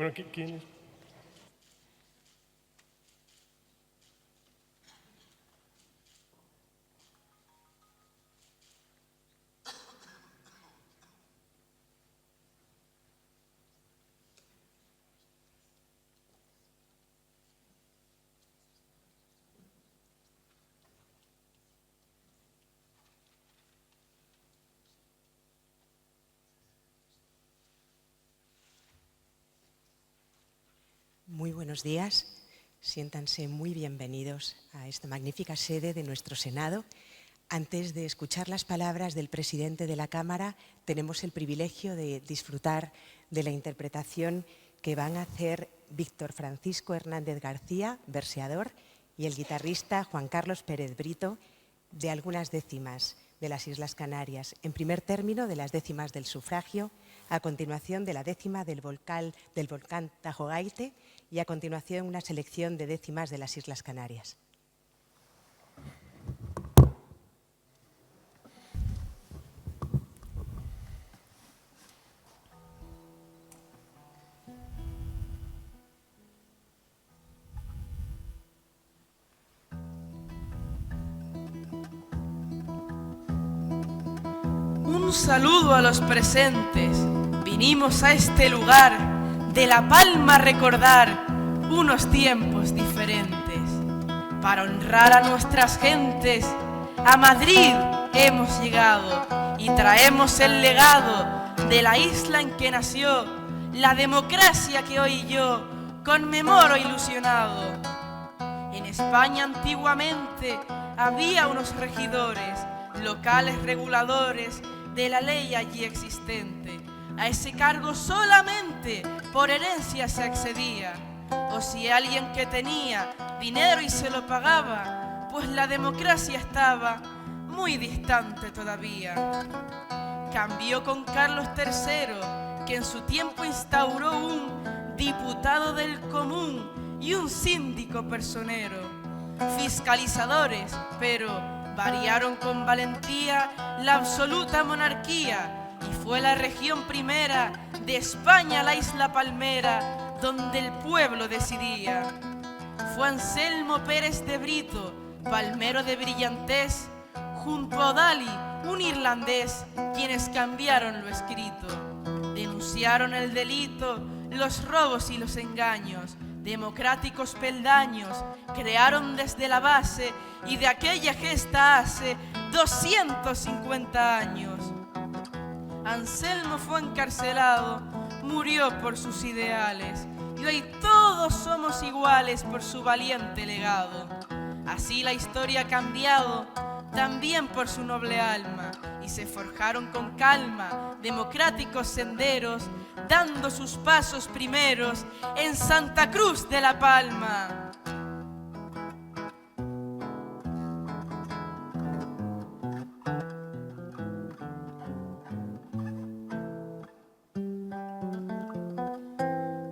Bueno, ¿quién es? Muy buenos días, siéntanse muy bienvenidos a esta magnífica sede de nuestro Senado. Antes de escuchar las palabras del presidente de la Cámara, tenemos el privilegio de disfrutar de la interpretación que van a hacer Víctor Francisco Hernández García, verseador, y el guitarrista Juan Carlos Pérez Brito, de algunas décimas de las Islas Canarias. En primer término, de las décimas del sufragio, a continuación de la décima del volcán Tajo Gaite y a continuación una selección de décimas de las Islas Canarias. Un saludo a los presentes. Vinimos a este lugar de La Palma a recordar unos tiempos diferentes. Para honrar a nuestras gentes, a Madrid hemos llegado y traemos el legado de la isla en que nació la democracia que hoy yo conmemoro ilusionado. En España antiguamente había unos regidores, locales reguladores de la ley allí existente. A ese cargo solamente por herencia se accedía, o si alguien que tenía dinero y se lo pagaba, pues la democracia estaba muy distante todavía. Cambió con Carlos III, que en su tiempo instauró un diputado del común y un síndico personero, fiscalizadores, pero variaron con valentía la absoluta monarquía. Y fue la región primera de España, la isla palmera, donde el pueblo decidía. Fue Anselmo Pérez de Brito, palmero de brillantez, junto a O'Daly, un irlandés, quienes cambiaron lo escrito. Denunciaron el delito, los robos y los engaños, democráticos peldaños, crearon desde la base y de aquella gesta hace 250 años. Anselmo fue encarcelado, murió por sus ideales y hoy todos somos iguales por su valiente legado. Así la historia ha cambiado, también por su noble alma, y se forjaron con calma democráticos senderos, dando sus pasos primeros en Santa Cruz de la Palma.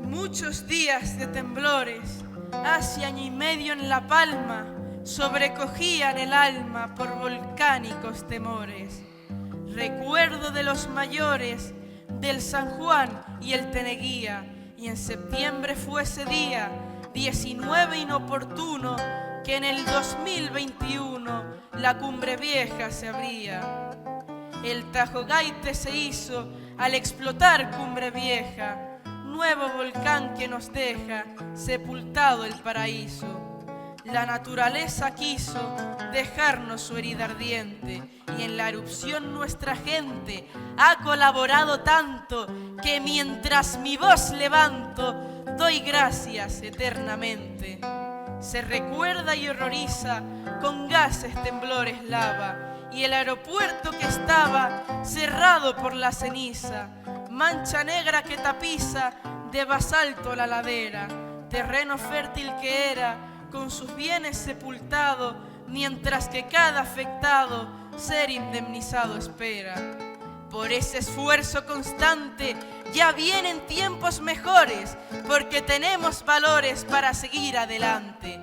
Muchos días de temblores, hace año y medio en La Palma, sobrecogían el alma por volcánicos temores. Recuerdo de los mayores, del San Juan y el Teneguía, y en septiembre fue ese día, 19 inoportuno, que en el 2021 la Cumbre Vieja se abría. El Tajo Gaite se hizo al explotar Cumbre Vieja, nuevo volcán que nos deja sepultado el paraíso. La naturaleza quiso dejarnos su herida ardiente y en la erupción nuestra gente ha colaborado tanto que mientras mi voz levanto doy gracias eternamente. Se recuerda y horroriza con gases, temblores, lava y el aeropuerto que estaba cerrado por la ceniza, mancha negra que tapiza de basalto la ladera, terreno fértil que era con sus bienes sepultado, mientras que cada afectado ser indemnizado espera. Por ese esfuerzo constante ya vienen tiempos mejores, porque tenemos valores para seguir adelante.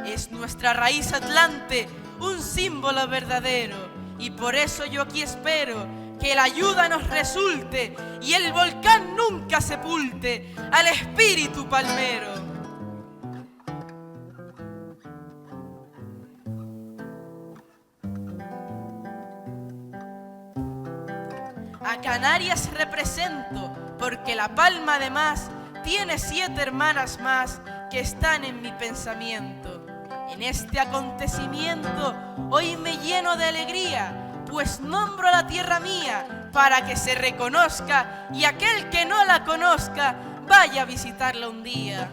Es nuestra raíz atlante un símbolo verdadero, y por eso yo aquí espero que la ayuda nos resulte y el volcán nunca sepulte al espíritu palmero. A Canarias represento porque La Palma además tiene 7 hermanas más que están en mi pensamiento. En este acontecimiento hoy me lleno de alegría, pues nombro a la tierra mía para que se reconozca y aquel que no la conozca vaya a visitarla un día.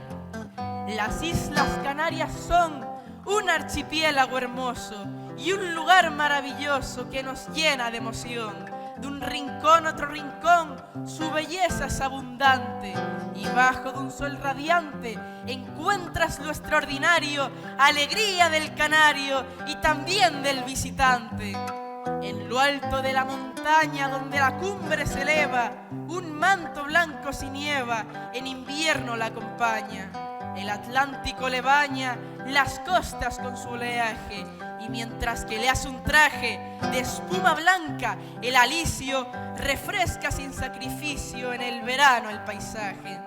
Las Islas Canarias son un archipiélago hermoso y un lugar maravilloso que nos llena de emoción. De un rincón a otro rincón, su belleza es abundante y bajo de un sol radiante encuentras lo extraordinario, alegría del canario y también del visitante. En lo alto de la montaña donde la cumbre se eleva, un manto blanco sin nieva en invierno la acompaña. El Atlántico le baña las costas con su oleaje y mientras que le hace un traje de espuma blanca, el alisio refresca sin sacrificio en el verano el paisaje.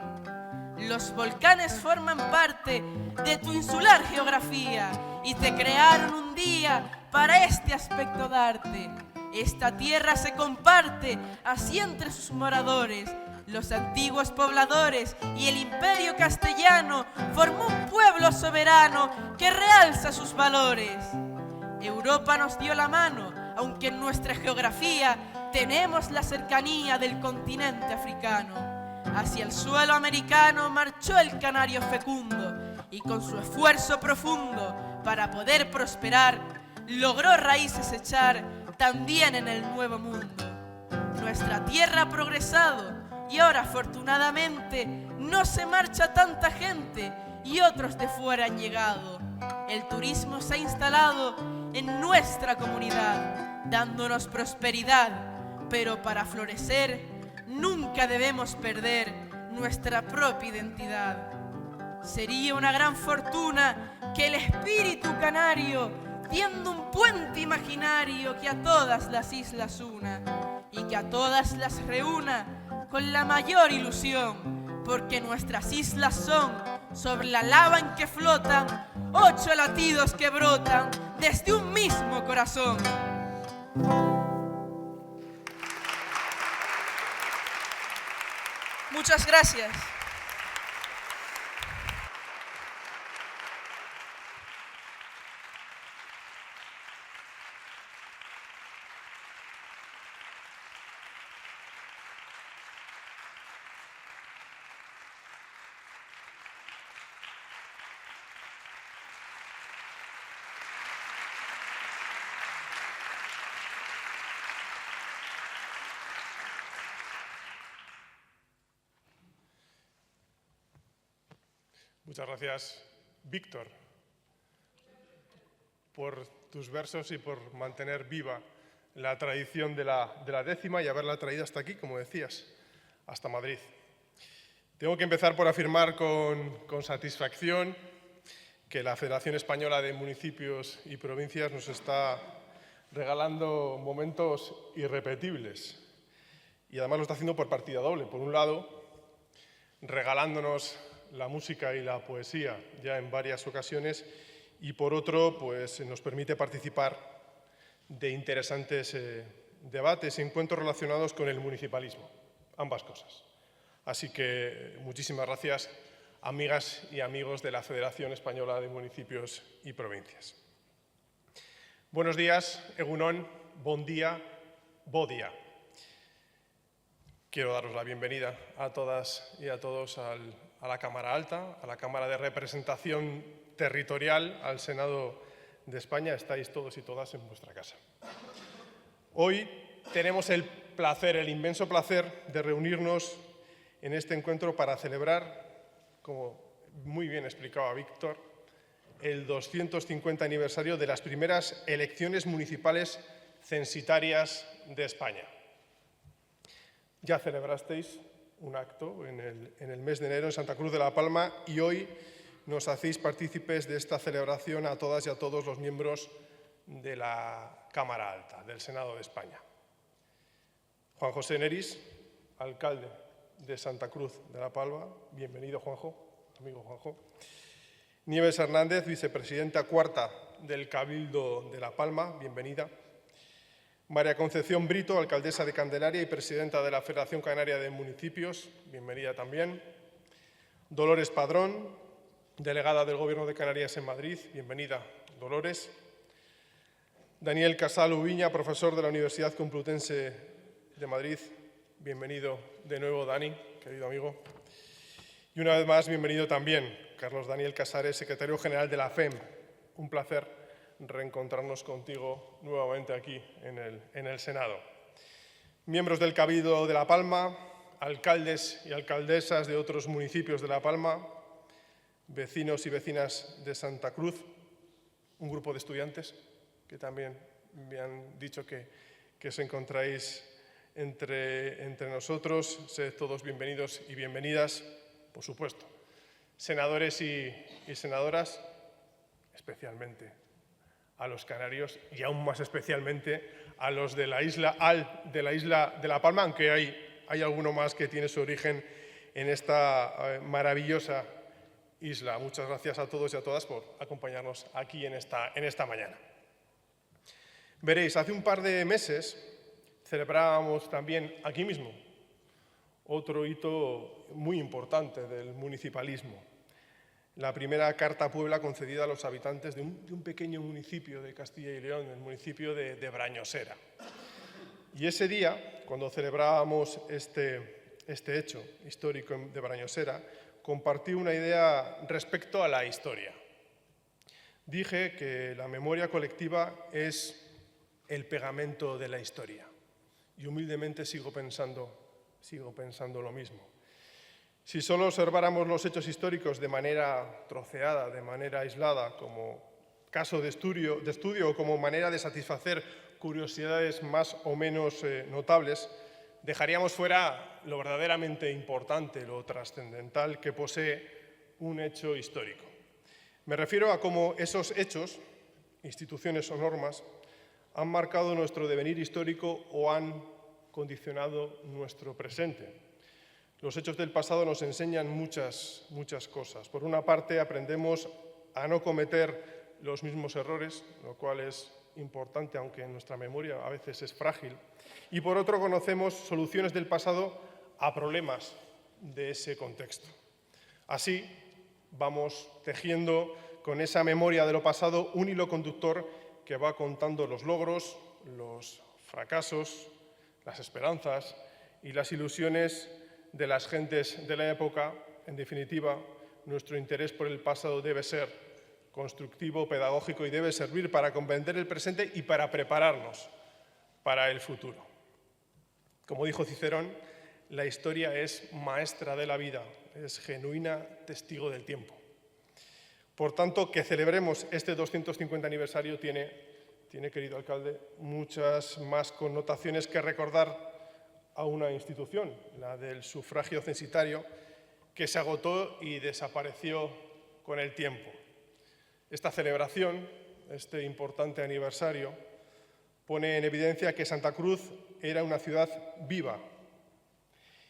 Los volcanes forman parte de tu insular geografía y te crearon un día para este aspecto darte. Esta tierra se comparte así entre sus moradores. Los antiguos pobladores y el imperio castellano formó un pueblo soberano que realza sus valores. Europa nos dio la mano, aunque en nuestra geografía tenemos la cercanía del continente africano. Hacia el suelo americano marchó el canario fecundo y con su esfuerzo profundo para poder prosperar, logró raíces echar también en el nuevo mundo. Nuestra tierra ha progresado y ahora afortunadamente no se marcha tanta gente y otros de fuera han llegado. El turismo se ha instalado en nuestra comunidad, dándonos prosperidad, pero para florecer nunca debemos perder nuestra propia identidad. Sería una gran fortuna que el espíritu canario tienda un puente imaginario que a todas las islas una y que a todas las reúna con la mayor ilusión, porque nuestras islas son, sobre la lava en que flotan, 8 latidos que brotan desde un mismo corazón. Muchas gracias. Muchas gracias, Víctor, por tus versos y por mantener viva la tradición de la décima y haberla traído hasta aquí, como decías, hasta Madrid. Tengo que empezar por afirmar con satisfacción que la Federación Española de Municipios y Provincias nos está regalando momentos irrepetibles y además lo está haciendo por partida doble. Por un lado, regalándonos la música y la poesía ya en varias ocasiones y por otro, pues nos permite participar de interesantes debates y encuentros relacionados con el municipalismo, ambas cosas. Así que muchísimas gracias, amigas y amigos de la Federación Española de Municipios y Provincias. Buenos días, egunon, bon día, bo día. Quiero daros la bienvenida a todas y a todos a la Cámara Alta, a la Cámara de Representación Territorial, al Senado de España. Estáis todos y todas en vuestra casa. Hoy tenemos el placer, el inmenso placer de reunirnos en este encuentro para celebrar, como muy bien explicaba Víctor, el 250 aniversario de las primeras elecciones municipales censitarias de España. Ya celebrasteis un acto en el mes de enero en Santa Cruz de la Palma y hoy nos hacéis partícipes de esta celebración a todas y a todos los miembros de la Cámara Alta, del Senado de España. Juan José Neris, alcalde de Santa Cruz de la Palma. Bienvenido, Juanjo, amigo Juanjo. Nieves Hernández, vicepresidenta cuarta del Cabildo de La Palma. Bienvenida. María Concepción Brito, alcaldesa de Candelaria y presidenta de la Federación Canaria de Municipios. Bienvenida también. Dolores Padrón, delegada del Gobierno de Canarias en Madrid. Bienvenida, Dolores. Daniel Casal Ubiña, profesor de la Universidad Complutense de Madrid. Bienvenido de nuevo, Dani, querido amigo. Y una vez más, bienvenido también, Carlos Daniel Casares, secretario general de la FEM. Un placer reencontrarnos contigo nuevamente aquí en el Senado. Miembros del Cabildo de La Palma, alcaldes y alcaldesas de otros municipios de La Palma, vecinos y vecinas de Santa Cruz, un grupo de estudiantes que también me han dicho que os encontráis entre nosotros. Sed todos bienvenidos y bienvenidas, por supuesto. Senadores y senadoras, especialmente a los canarios y aún más especialmente a los de la isla de La Palma, aunque hay alguno más que tiene su origen en esta maravillosa isla. Muchas gracias a todos y a todas por acompañarnos aquí en esta mañana. Veréis, hace un par de meses celebrábamos también aquí mismo otro hito muy importante del municipalismo. La primera Carta a Puebla concedida a los habitantes de un pequeño municipio de Castilla y León, el municipio de Brañosera. Y ese día, cuando celebrábamos este hecho histórico de Brañosera, compartí una idea respecto a la historia. Dije que la memoria colectiva es el pegamento de la historia. Y humildemente sigo pensando lo mismo. Si solo observáramos los hechos históricos de manera troceada, de manera aislada, como caso de estudio o como manera de satisfacer curiosidades más o menos notables, dejaríamos fuera lo verdaderamente importante, lo trascendental que posee un hecho histórico. Me refiero a cómo esos hechos, instituciones o normas, han marcado nuestro devenir histórico o han condicionado nuestro presente. Los hechos del pasado nos enseñan muchas cosas. Por una parte, aprendemos a no cometer los mismos errores, lo cual es importante, aunque en nuestra memoria a veces es frágil. Y por otro, conocemos soluciones del pasado a problemas de ese contexto. Así, vamos tejiendo con esa memoria de lo pasado un hilo conductor que va contando los logros, los fracasos, las esperanzas y las ilusiones de las gentes de la época. En definitiva, nuestro interés por el pasado debe ser constructivo, pedagógico y debe servir para comprender el presente y para prepararnos para el futuro. Como dijo Cicerón, la historia es maestra de la vida, es genuina testigo del tiempo. Por tanto, que celebremos este 250 aniversario tiene, querido alcalde, muchas más connotaciones que recordar a una institución, la del sufragio censitario, que se agotó y desapareció con el tiempo. Esta celebración, este importante aniversario, pone en evidencia que Santa Cruz era una ciudad viva,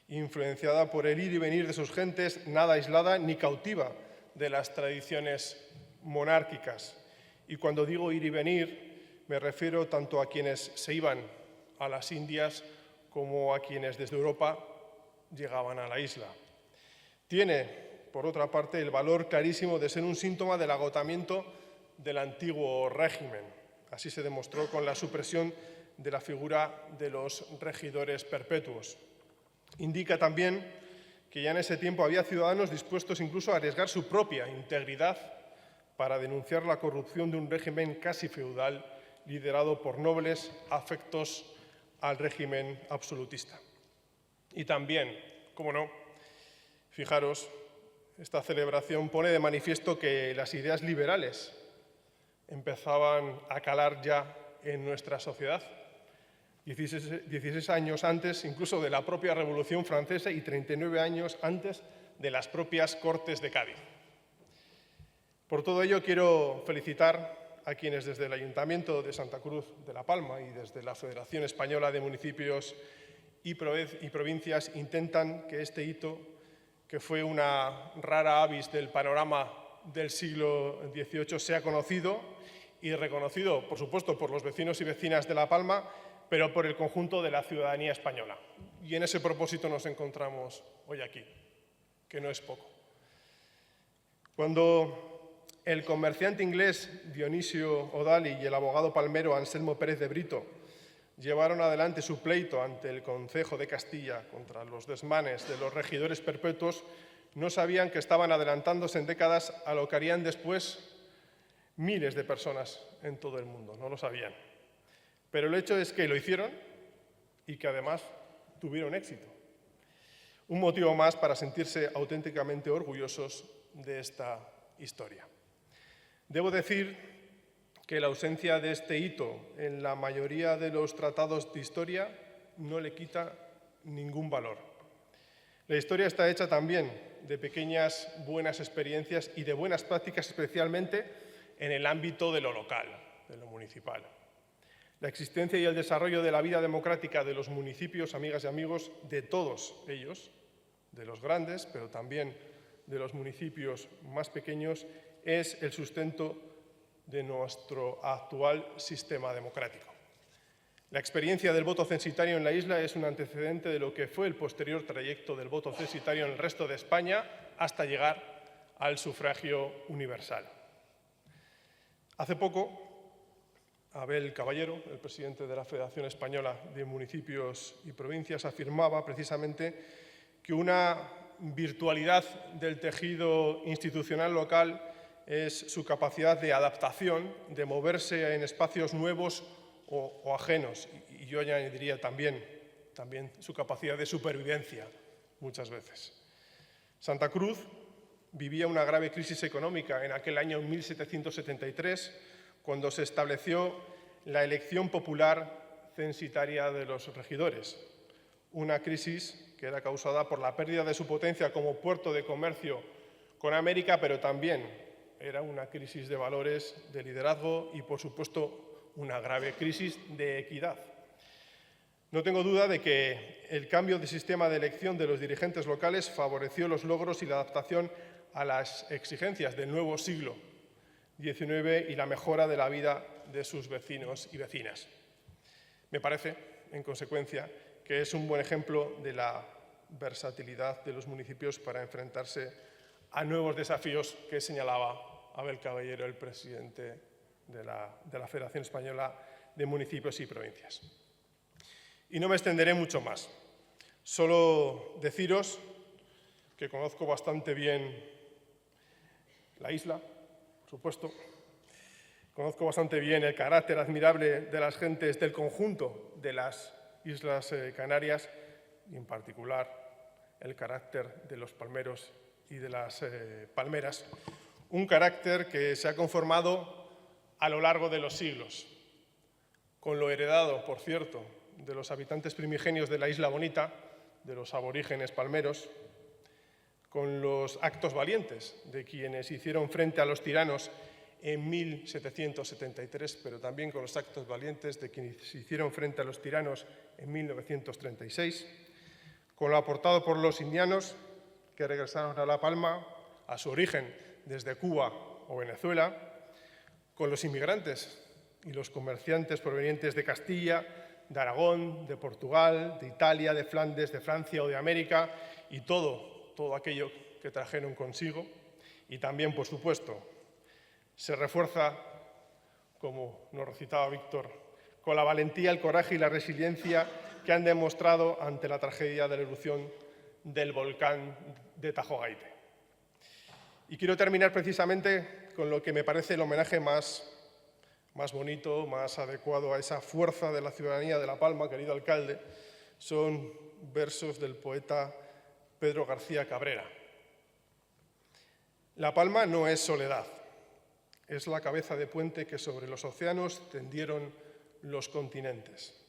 influenciada por el ir y venir de sus gentes, nada aislada ni cautiva de las tradiciones monárquicas. Y cuando digo ir y venir, me refiero tanto a quienes se iban a las Indias como a quienes desde Europa llegaban a la isla. Tiene, por otra parte, el valor clarísimo de ser un síntoma del agotamiento del antiguo régimen. Así se demostró con la supresión de la figura de los regidores perpetuos. Indica también que ya en ese tiempo había ciudadanos dispuestos incluso a arriesgar su propia integridad para denunciar la corrupción de un régimen casi feudal liderado por nobles afectos al régimen absolutista. Y también, cómo no, fijaros, esta celebración pone de manifiesto que las ideas liberales empezaban a calar ya en nuestra sociedad. 16 años antes incluso de la propia Revolución Francesa y 39 años antes de las propias Cortes de Cádiz. Por todo ello quiero felicitar a quienes desde el Ayuntamiento de Santa Cruz de La Palma y desde la Federación Española de Municipios y provincias intentan que este hito, que fue una rara avis del panorama del siglo XVIII, sea conocido y reconocido, por supuesto, por los vecinos y vecinas de La Palma, pero por el conjunto de la ciudadanía española. Y en ese propósito nos encontramos hoy aquí, que no es poco. Cuando el comerciante inglés Dionisio O'Daly y el abogado palmero Anselmo Pérez de Brito llevaron adelante su pleito ante el Concejo de Castilla contra los desmanes de los regidores perpetuos, no sabían que estaban adelantándose en décadas a lo que harían después miles de personas en todo el mundo, no lo sabían. Pero el hecho es que lo hicieron y que además tuvieron éxito. Un motivo más para sentirse auténticamente orgullosos de esta historia. Debo decir que la ausencia de este hito en la mayoría de los tratados de historia no le quita ningún valor. La historia está hecha también de pequeñas buenas experiencias y de buenas prácticas, especialmente en el ámbito de lo local, de lo municipal. La existencia y el desarrollo de la vida democrática de los municipios, amigas y amigos, de todos ellos, de los grandes, pero también de los municipios más pequeños, es el sustento de nuestro actual sistema democrático. La experiencia del voto censitario en la isla es un antecedente de lo que fue el posterior trayecto del voto censitario en el resto de España hasta llegar al sufragio universal. Hace poco, Abel Caballero, el presidente de la Federación Española de Municipios y Provincias, afirmaba precisamente que una virtualidad del tejido institucional local es su capacidad de adaptación, de moverse en espacios nuevos o ajenos. Y yo añadiría también su capacidad de supervivencia, muchas veces. Santa Cruz vivía una grave crisis económica en aquel año 1773, cuando se estableció la elección popular censitaria de los regidores. Una crisis que era causada por la pérdida de su potencia como puerto de comercio con América, pero también era una crisis de valores, de liderazgo y, por supuesto, una grave crisis de equidad. No tengo duda de que el cambio de sistema de elección de los dirigentes locales favoreció los logros y la adaptación a las exigencias del nuevo siglo XIX y la mejora de la vida de sus vecinos y vecinas. Me parece, en consecuencia, que es un buen ejemplo de la versatilidad de los municipios para enfrentarse a nuevos desafíos que señalaba Abel Caballero, el presidente de la Federación Española de Municipios y Provincias. Y no me extenderé mucho más, solo deciros que conozco bastante bien la isla, por supuesto. Conozco bastante bien el carácter admirable de las gentes del conjunto de las Islas Canarias y, en particular, el carácter de los palmeros y de las palmeras. Un carácter que se ha conformado a lo largo de los siglos, con lo heredado, por cierto, de los habitantes primigenios de la Isla Bonita, de los aborígenes palmeros, con los actos valientes de quienes hicieron frente a los tiranos en 1773, pero también con los actos valientes de quienes hicieron frente a los tiranos en 1936, con lo aportado por los indianos que regresaron a La Palma, a su origen desde Cuba o Venezuela, con los inmigrantes y los comerciantes provenientes de Castilla, de Aragón, de Portugal, de Italia, de Flandes, de Francia o de América, y todo aquello que trajeron consigo. Y también, por supuesto, se refuerza, como nos recitaba Víctor, con la valentía, el coraje y la resiliencia que han demostrado ante la tragedia de la erupción del volcán de Tajo Gaite. Y quiero terminar precisamente con lo que me parece el homenaje más bonito, más adecuado a esa fuerza de la ciudadanía de La Palma, querido alcalde. Son versos del poeta Pedro García Cabrera. La Palma no es soledad, es la cabeza de puente que sobre los océanos tendieron los continentes.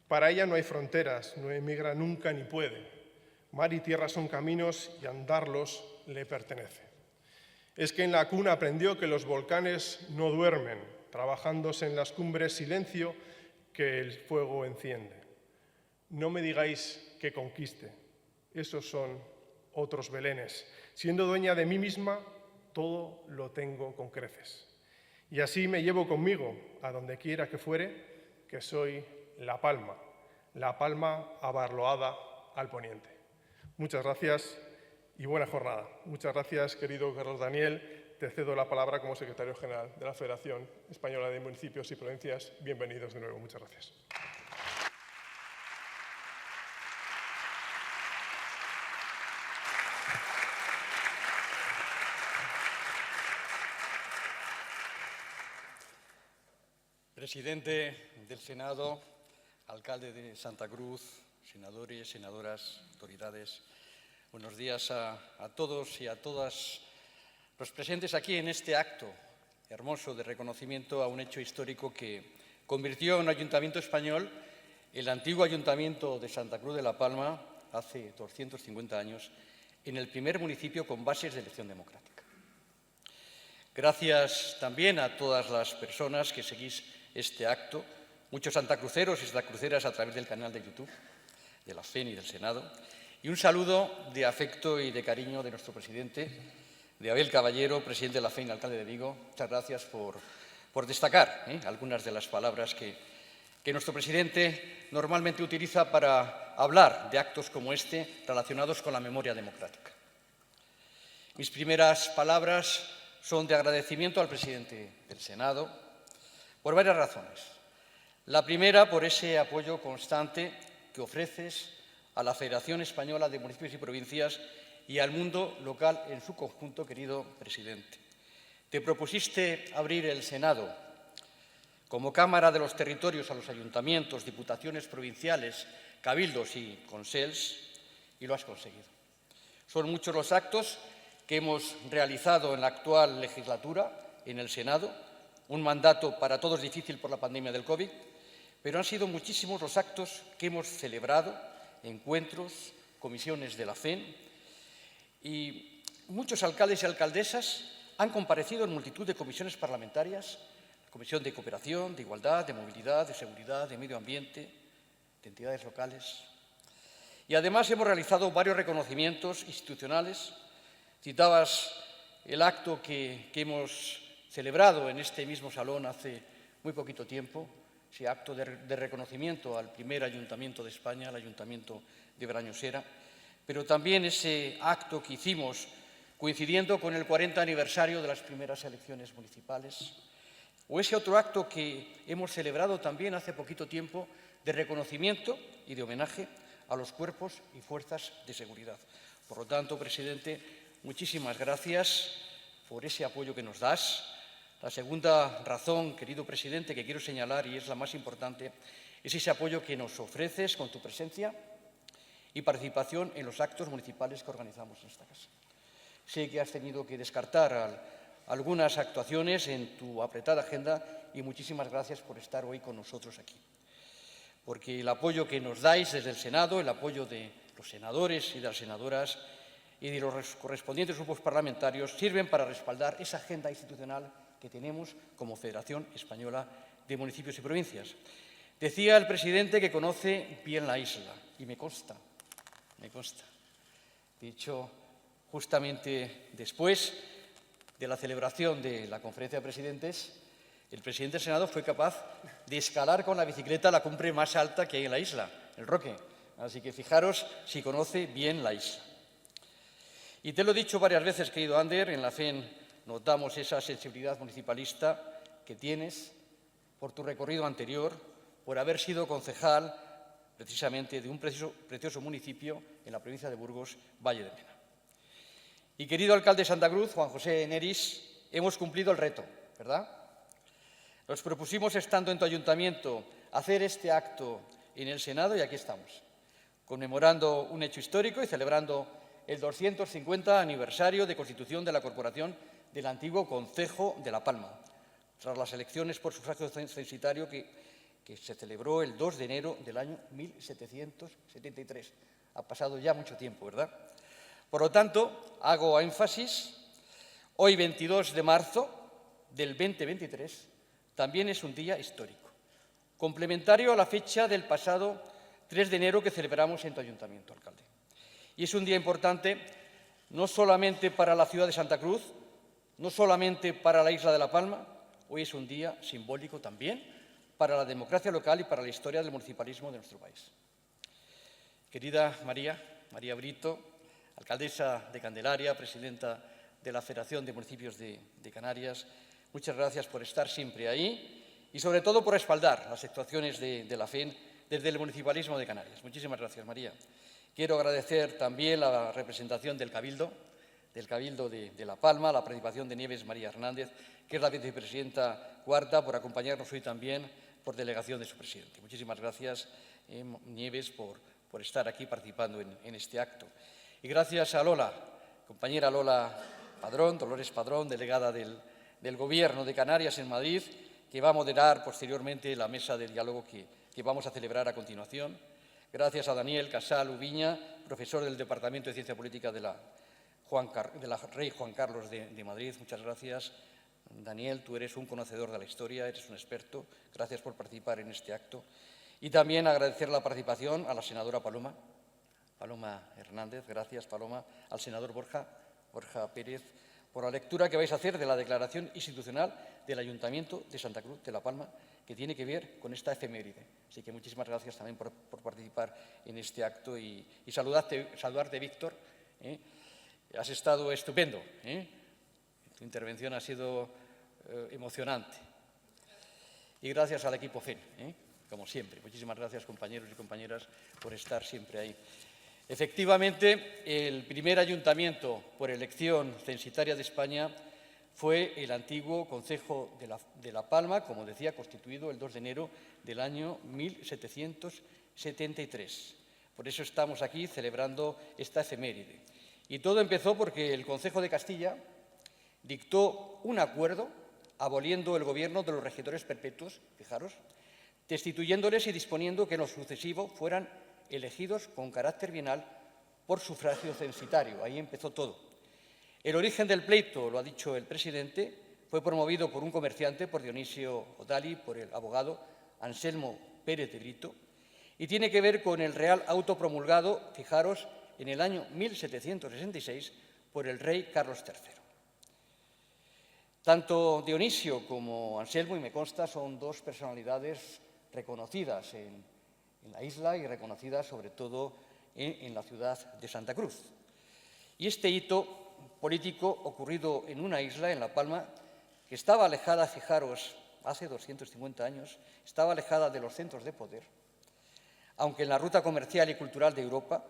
Para ella no hay fronteras, no emigra nunca ni puede. Mar y tierra son caminos y andarlos le pertenece. Es que en la cuna aprendió que los volcanes no duermen, trabajándose en las cumbres silencio que el fuego enciende. no me digáis que conquiste. Esos son otros belenes. Siendo dueña de mí misma, todo lo tengo con creces. Y así me llevo conmigo, a donde quiera que fuere, que soy la palma abarloada al poniente. Muchas gracias y buena jornada. Muchas gracias, querido Carlos Daniel. Te cedo la palabra como secretario general de la Federación Española de Municipios y Provincias. Bienvenidos de nuevo. Muchas gracias. Presidente del Senado, alcalde de Santa Cruz, senadores, senadoras, autoridades, buenos días a todos y a todas los presentes aquí en este acto hermoso de reconocimiento a un hecho histórico que convirtió en un ayuntamiento español el antiguo ayuntamiento de Santa Cruz de la Palma, hace 250 años, en el primer municipio con bases de elección democrática. Gracias también a todas las personas que seguís este acto, muchos santacruceros y santacruceras a través del canal de YouTube, de la FEN y del Senado, y un saludo de afecto y de cariño de nuestro presidente, de Abel Caballero, presidente de la FEN, alcalde de Vigo. Muchas gracias por destacar algunas de las palabras que nuestro presidente normalmente utiliza para hablar de actos como este relacionados con la memoria democrática. Mis primeras palabras son de agradecimiento al presidente del Senado, por varias razones. La primera, por ese apoyo constante que ofreces a la Federación Española de Municipios y Provincias y al mundo local en su conjunto, querido presidente. Te propusiste abrir el Senado como Cámara de los Territorios a los ayuntamientos, diputaciones provinciales, cabildos y consels, y lo has conseguido. Son muchos los actos que hemos realizado en la actual legislatura en el Senado, un mandato para todos difícil por la pandemia del COVID, pero han sido muchísimos los actos que hemos celebrado, encuentros, comisiones de la FEN, y muchos alcaldes y alcaldesas han comparecido en multitud de comisiones parlamentarias, Comisión de Cooperación, de Igualdad, de Movilidad, de Seguridad, de Medio Ambiente, de entidades locales. Y además hemos realizado varios reconocimientos institucionales. Citabas el acto que hemos celebrado en este mismo salón hace muy poquito tiempo, ese acto de reconocimiento al primer ayuntamiento de España, el Ayuntamiento de Brañosera, pero también ese acto que hicimos coincidiendo con el 40 aniversario de las primeras elecciones municipales, o ese otro acto que hemos celebrado también hace poquito tiempo de reconocimiento y de homenaje a los cuerpos y fuerzas de seguridad. Por lo tanto, presidente, muchísimas gracias por ese apoyo que nos das. La segunda razón, querido presidente, que quiero señalar, y es la más importante, es ese apoyo que nos ofreces con tu presencia y participación en los actos municipales que organizamos en esta casa. Sé que has tenido que descartar algunas actuaciones en tu apretada agenda y muchísimas gracias por estar hoy con nosotros aquí. Porque el apoyo que nos dais desde el Senado, el apoyo de los senadores y de las senadoras y de los correspondientes grupos parlamentarios sirven para respaldar esa agenda institucional que tenemos como Federación Española de Municipios y Provincias. Decía el presidente que conoce bien la isla, y me consta. De hecho, justamente después de la celebración de la conferencia de presidentes, el presidente del Senado fue capaz de escalar con la bicicleta la cumbre más alta que hay en la isla, el Roque. Así que fijaros si conoce bien la isla. Y te lo he dicho varias veces, querido Ander, en la FEN notamos esa sensibilidad municipalista que tienes por tu recorrido anterior, por haber sido concejal precisamente de un precioso municipio en la provincia de Burgos, Valle de Mena. Y querido alcalde de Santa Cruz, Juan José Neris, hemos cumplido el reto, ¿verdad? Nos propusimos, estando en tu ayuntamiento, hacer este acto en el Senado y aquí estamos, conmemorando un hecho histórico y celebrando el 250 aniversario de constitución de la Corporación del antiguo Concejo de La Palma, tras las elecciones por sufragio censitario que se celebró el 2 de enero del año 1773. Ha pasado ya mucho tiempo, ¿verdad? Por lo tanto, hago énfasis, hoy 22 de marzo del 2023 también es un día histórico, complementario a la fecha del pasado 3 de enero que celebramos en tu ayuntamiento, alcalde. Y es un día importante no solamente para la ciudad de Santa Cruz, no solamente para la isla de La Palma, hoy es un día simbólico también para la democracia local y para la historia del municipalismo de nuestro país. Querida María Brito, alcaldesa de Candelaria, presidenta de la Federación de Municipios de Canarias, muchas gracias por estar siempre ahí y sobre todo por respaldar las actuaciones de la FEN desde el municipalismo de Canarias. Muchísimas gracias, María. Quiero agradecer también la representación del Cabildo de La Palma, la participación de Nieves María Hernández, que es la vicepresidenta cuarta, por acompañarnos hoy también por delegación de su presidente. Muchísimas gracias, Nieves, por estar aquí participando en este acto. Y gracias a Lola, compañera Lola Padrón, Dolores Padrón, delegada del Gobierno de Canarias en Madrid, que va a moderar posteriormente la mesa de diálogo que vamos a celebrar a continuación. Gracias a Daniel Casal Ubiña, profesor del Departamento de Ciencia Política de la Rey Juan Carlos de Madrid. Muchas gracias, Daniel. Tú eres un conocedor de la historia, eres un experto. Gracias por participar en este acto. Y también agradecer la participación a la senadora Paloma Hernández. Gracias, Paloma. Al senador Borja Pérez, por la lectura que vais a hacer de la declaración institucional del Ayuntamiento de Santa Cruz de La Palma, que tiene que ver con esta efeméride. Así que muchísimas gracias también por participar en este acto y saludarte, Víctor. Has estado estupendo. Tu intervención ha sido emocionante. Y gracias al equipo FEN, como siempre. Muchísimas gracias, compañeros y compañeras, por estar siempre ahí. Efectivamente, el primer ayuntamiento por elección censitaria de España fue el antiguo Concejo de La Palma, como decía, constituido el 2 de enero del año 1773. Por eso estamos aquí celebrando esta efeméride. Y todo empezó porque el Concejo de Castilla dictó un acuerdo aboliendo el gobierno de los regidores perpetuos, fijaros, destituyéndoles y disponiendo que en lo sucesivo fueran elegidos con carácter bienal por sufragio censitario. Ahí empezó todo. El origen del pleito, lo ha dicho el presidente, fue promovido por un comerciante, por Dionisio Odali, por el abogado Anselmo Pérez de Brito, y tiene que ver con el real auto promulgado, fijaros, en el año 1766 por el rey Carlos III. Tanto Dionisio como Anselmo, y me consta, son dos personalidades reconocidas en la isla y reconocidas sobre todo en la ciudad de Santa Cruz. Y este hito político ocurrido en una isla, en La Palma, que estaba alejada, fijaros, hace 250 años, estaba alejada de los centros de poder, aunque en la ruta comercial y cultural de Europa,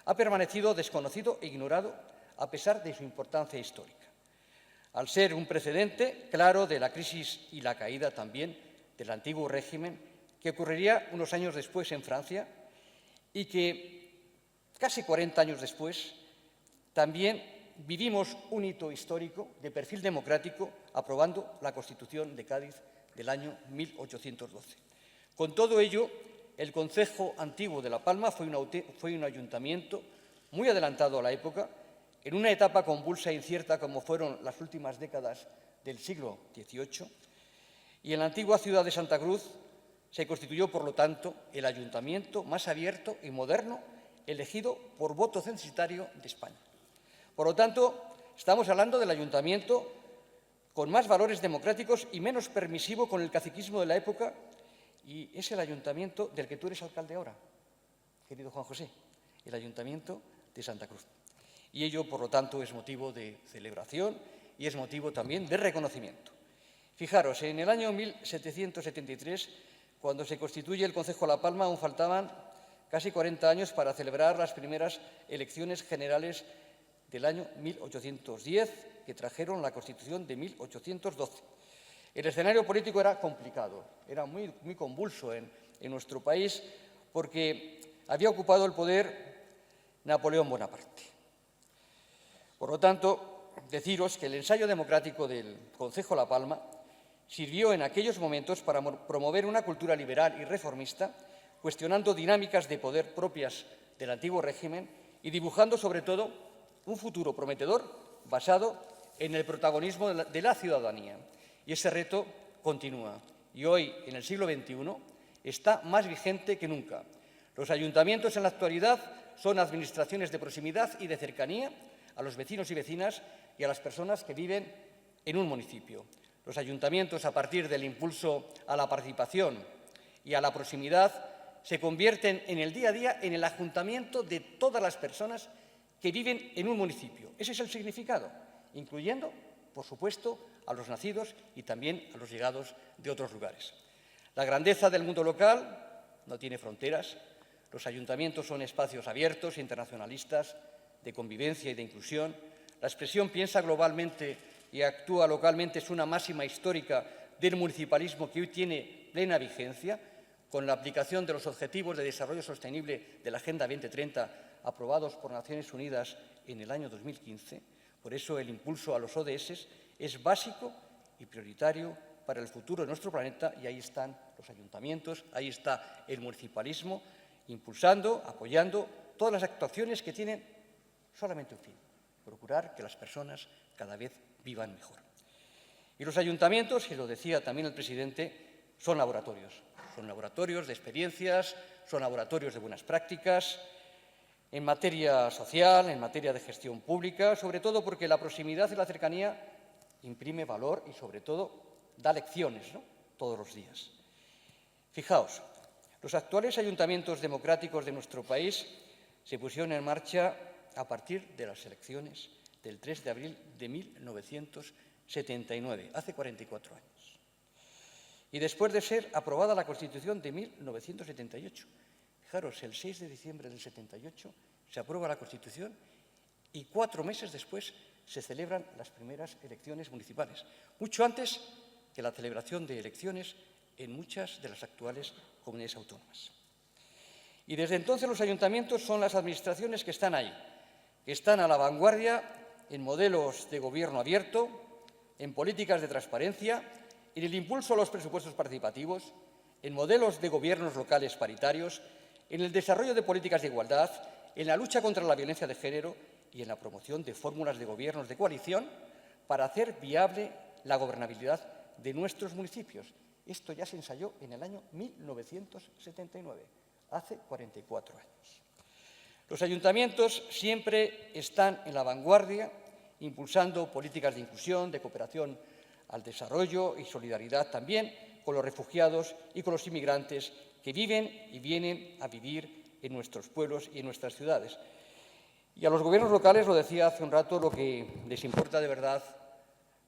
ha permanecido desconocido e ignorado a pesar de su importancia histórica, al ser un precedente claro de la crisis y la caída también del antiguo régimen que ocurriría unos años después en Francia y que casi 40 años después también vivimos un hito histórico de perfil democrático aprobando la Constitución de Cádiz del año 1812. Con todo ello, el Concejo antiguo de La Palma fue un ayuntamiento muy adelantado a la época, en una etapa convulsa e incierta como fueron las últimas décadas del siglo XVIII, y en la antigua ciudad de Santa Cruz se constituyó, por lo tanto, el ayuntamiento más abierto y moderno elegido por voto censitario de España. Por lo tanto, estamos hablando del ayuntamiento con más valores democráticos y menos permisivo con el caciquismo de la época, y es el ayuntamiento del que tú eres alcalde ahora, querido Juan José, el ayuntamiento de Santa Cruz. Y ello, por lo tanto, es motivo de celebración y es motivo también de reconocimiento. Fijaros, en el año 1773, cuando se constituye el Concejo de La Palma, aún faltaban casi 40 años para celebrar las primeras elecciones generales del año 1810, que trajeron la Constitución de 1812. El escenario político era complicado, era muy convulso en nuestro país porque había ocupado el poder Napoleón Bonaparte. Por lo tanto, deciros que el ensayo democrático del Concejo La Palma sirvió en aquellos momentos para promover una cultura liberal y reformista, cuestionando dinámicas de poder propias del antiguo régimen y dibujando, sobre todo, un futuro prometedor basado en el protagonismo de la ciudadanía. Y ese reto continúa. Y hoy, en el siglo XXI, está más vigente que nunca. Los ayuntamientos en la actualidad son administraciones de proximidad y de cercanía a los vecinos y vecinas y a las personas que viven en un municipio. Los ayuntamientos, a partir del impulso a la participación y a la proximidad, se convierten en el día a día en el ayuntamiento de todas las personas que viven en un municipio. Ese es el significado, incluyendo, por supuesto, a los nacidos y también a los llegados de otros lugares. La grandeza del mundo local no tiene fronteras. Los ayuntamientos son espacios abiertos, internacionalistas, de convivencia y de inclusión. La expresión piensa globalmente y actúa localmente es una máxima histórica del municipalismo que hoy tiene plena vigencia, con la aplicación de los Objetivos de Desarrollo Sostenible de la Agenda 2030 aprobados por Naciones Unidas en el año 2015. Por eso el impulso a los ODS es básico y prioritario para el futuro de nuestro planeta, y ahí están los ayuntamientos, ahí está el municipalismo, impulsando, apoyando todas las actuaciones que tienen solamente un fin: procurar que las personas cada vez vivan mejor. Y los ayuntamientos, y lo decía también el presidente, son laboratorios de experiencias, son laboratorios de buenas prácticas en materia social, en materia de gestión pública, sobre todo porque la proximidad y la cercanía imprime valor y, sobre todo, da lecciones, ¿no?, todos los días. Fijaos, los actuales ayuntamientos democráticos de nuestro país se pusieron en marcha a partir de las elecciones del 3 de abril de 1979, hace 44 años. Y después de ser aprobada la Constitución de 1978. Fijaros, el 6 de diciembre del 78 se aprueba la Constitución y 4 meses después se celebran las primeras elecciones municipales, mucho antes que la celebración de elecciones en muchas de las actuales comunidades autónomas. Y desde entonces los ayuntamientos son las administraciones que están ahí, que están a la vanguardia en modelos de gobierno abierto, en políticas de transparencia, en el impulso a los presupuestos participativos, en modelos de gobiernos locales paritarios, en el desarrollo de políticas de igualdad, en la lucha contra la violencia de género y en la promoción de fórmulas de gobiernos de coalición para hacer viable la gobernabilidad de nuestros municipios. Esto ya se ensayó en el año 1979, hace 44 años. Los ayuntamientos siempre están en la vanguardia, impulsando políticas de inclusión, de cooperación al desarrollo y solidaridad también con los refugiados y con los inmigrantes que viven y vienen a vivir en nuestros pueblos y en nuestras ciudades. Y a los gobiernos locales, lo decía hace un rato, lo que les importa de verdad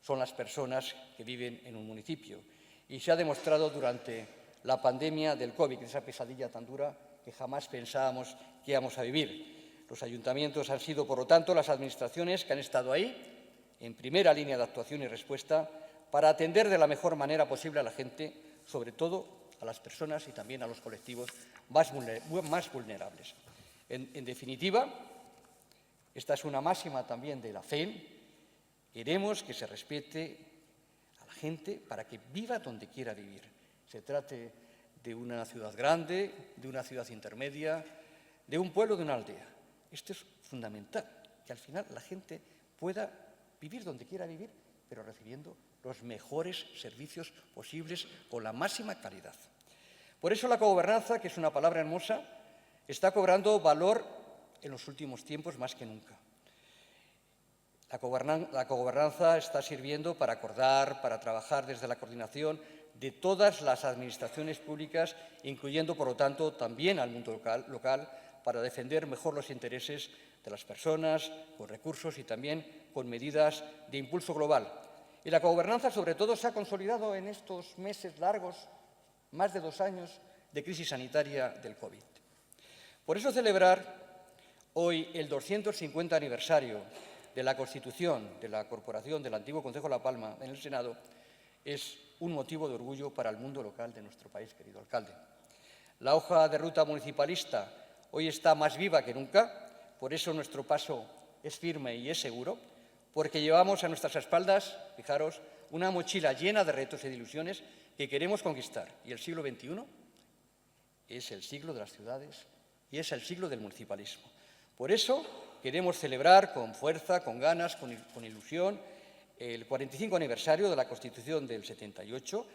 son las personas que viven en un municipio. Y se ha demostrado durante la pandemia del COVID, esa pesadilla tan dura que jamás pensábamos que íbamos a vivir. Los ayuntamientos han sido, por lo tanto, las administraciones que han estado ahí, en primera línea de actuación y respuesta, para atender de la mejor manera posible a la gente, sobre todo a las personas y también a los colectivos más vulnerables. En definitiva, esta es una máxima también de la FEN. Queremos que se respete a la gente para que viva donde quiera vivir. Se trate de una ciudad grande, de una ciudad intermedia, de un pueblo, de una aldea. Esto es fundamental, que al final la gente pueda vivir donde quiera vivir, pero recibiendo los mejores servicios posibles con la máxima calidad. Por eso la cogobernanza, que es una palabra hermosa, está cobrando valor en los últimos tiempos más que nunca. La cogobernanza está sirviendo para acordar, para trabajar desde la coordinación de todas las administraciones públicas, incluyendo, por lo tanto, también al mundo local, para defender mejor los intereses de las personas, con recursos y también con medidas de impulso global. Y la cogobernanza, sobre todo, se ha consolidado en estos meses largos, más de 2 años de crisis sanitaria del COVID. Por eso celebrar hoy el 250 aniversario de la constitución de la Corporación del antiguo Concejo de La Palma en el Senado es un motivo de orgullo para el mundo local de nuestro país, querido alcalde. La hoja de ruta municipalista hoy está más viva que nunca, por eso nuestro paso es firme y es seguro, porque llevamos a nuestras espaldas, fijaros, una mochila llena de retos y de ilusiones que queremos conquistar. Y el siglo XXI es el siglo de las ciudades y es el siglo del municipalismo. Por eso queremos celebrar con fuerza, con ganas, con ilusión, el 45 aniversario de la Constitución del 78,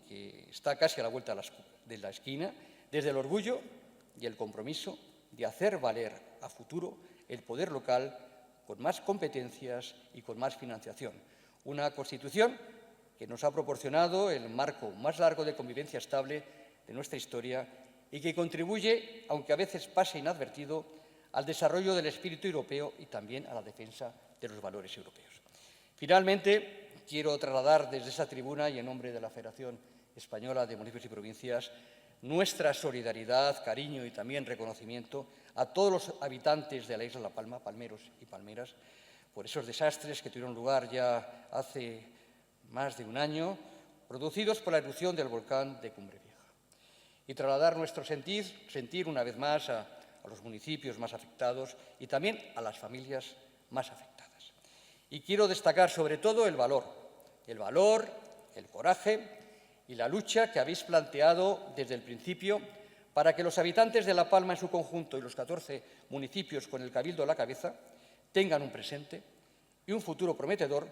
que está casi a la vuelta de la esquina, desde el orgullo, y el compromiso de hacer valer a futuro el poder local con más competencias y con más financiación. Una Constitución que nos ha proporcionado el marco más largo de convivencia estable de nuestra historia y que contribuye, aunque a veces pase inadvertido, al desarrollo del espíritu europeo y también a la defensa de los valores europeos. Finalmente, quiero trasladar desde esta tribuna y en nombre de la Federación Española de Municipios y Provincias nuestra solidaridad, cariño y también reconocimiento a todos los habitantes de la isla de La Palma, palmeros y palmeras, por esos desastres que tuvieron lugar ya hace más de un año, producidos por la erupción del volcán de Cumbre Vieja. Y trasladar nuestro sentir una vez más a los municipios más afectados y también a las familias más afectadas. Y quiero destacar sobre todo el valor, el coraje y la lucha que habéis planteado desde el principio para que los habitantes de La Palma en su conjunto y los 14 municipios con el Cabildo a la cabeza tengan un presente y un futuro prometedor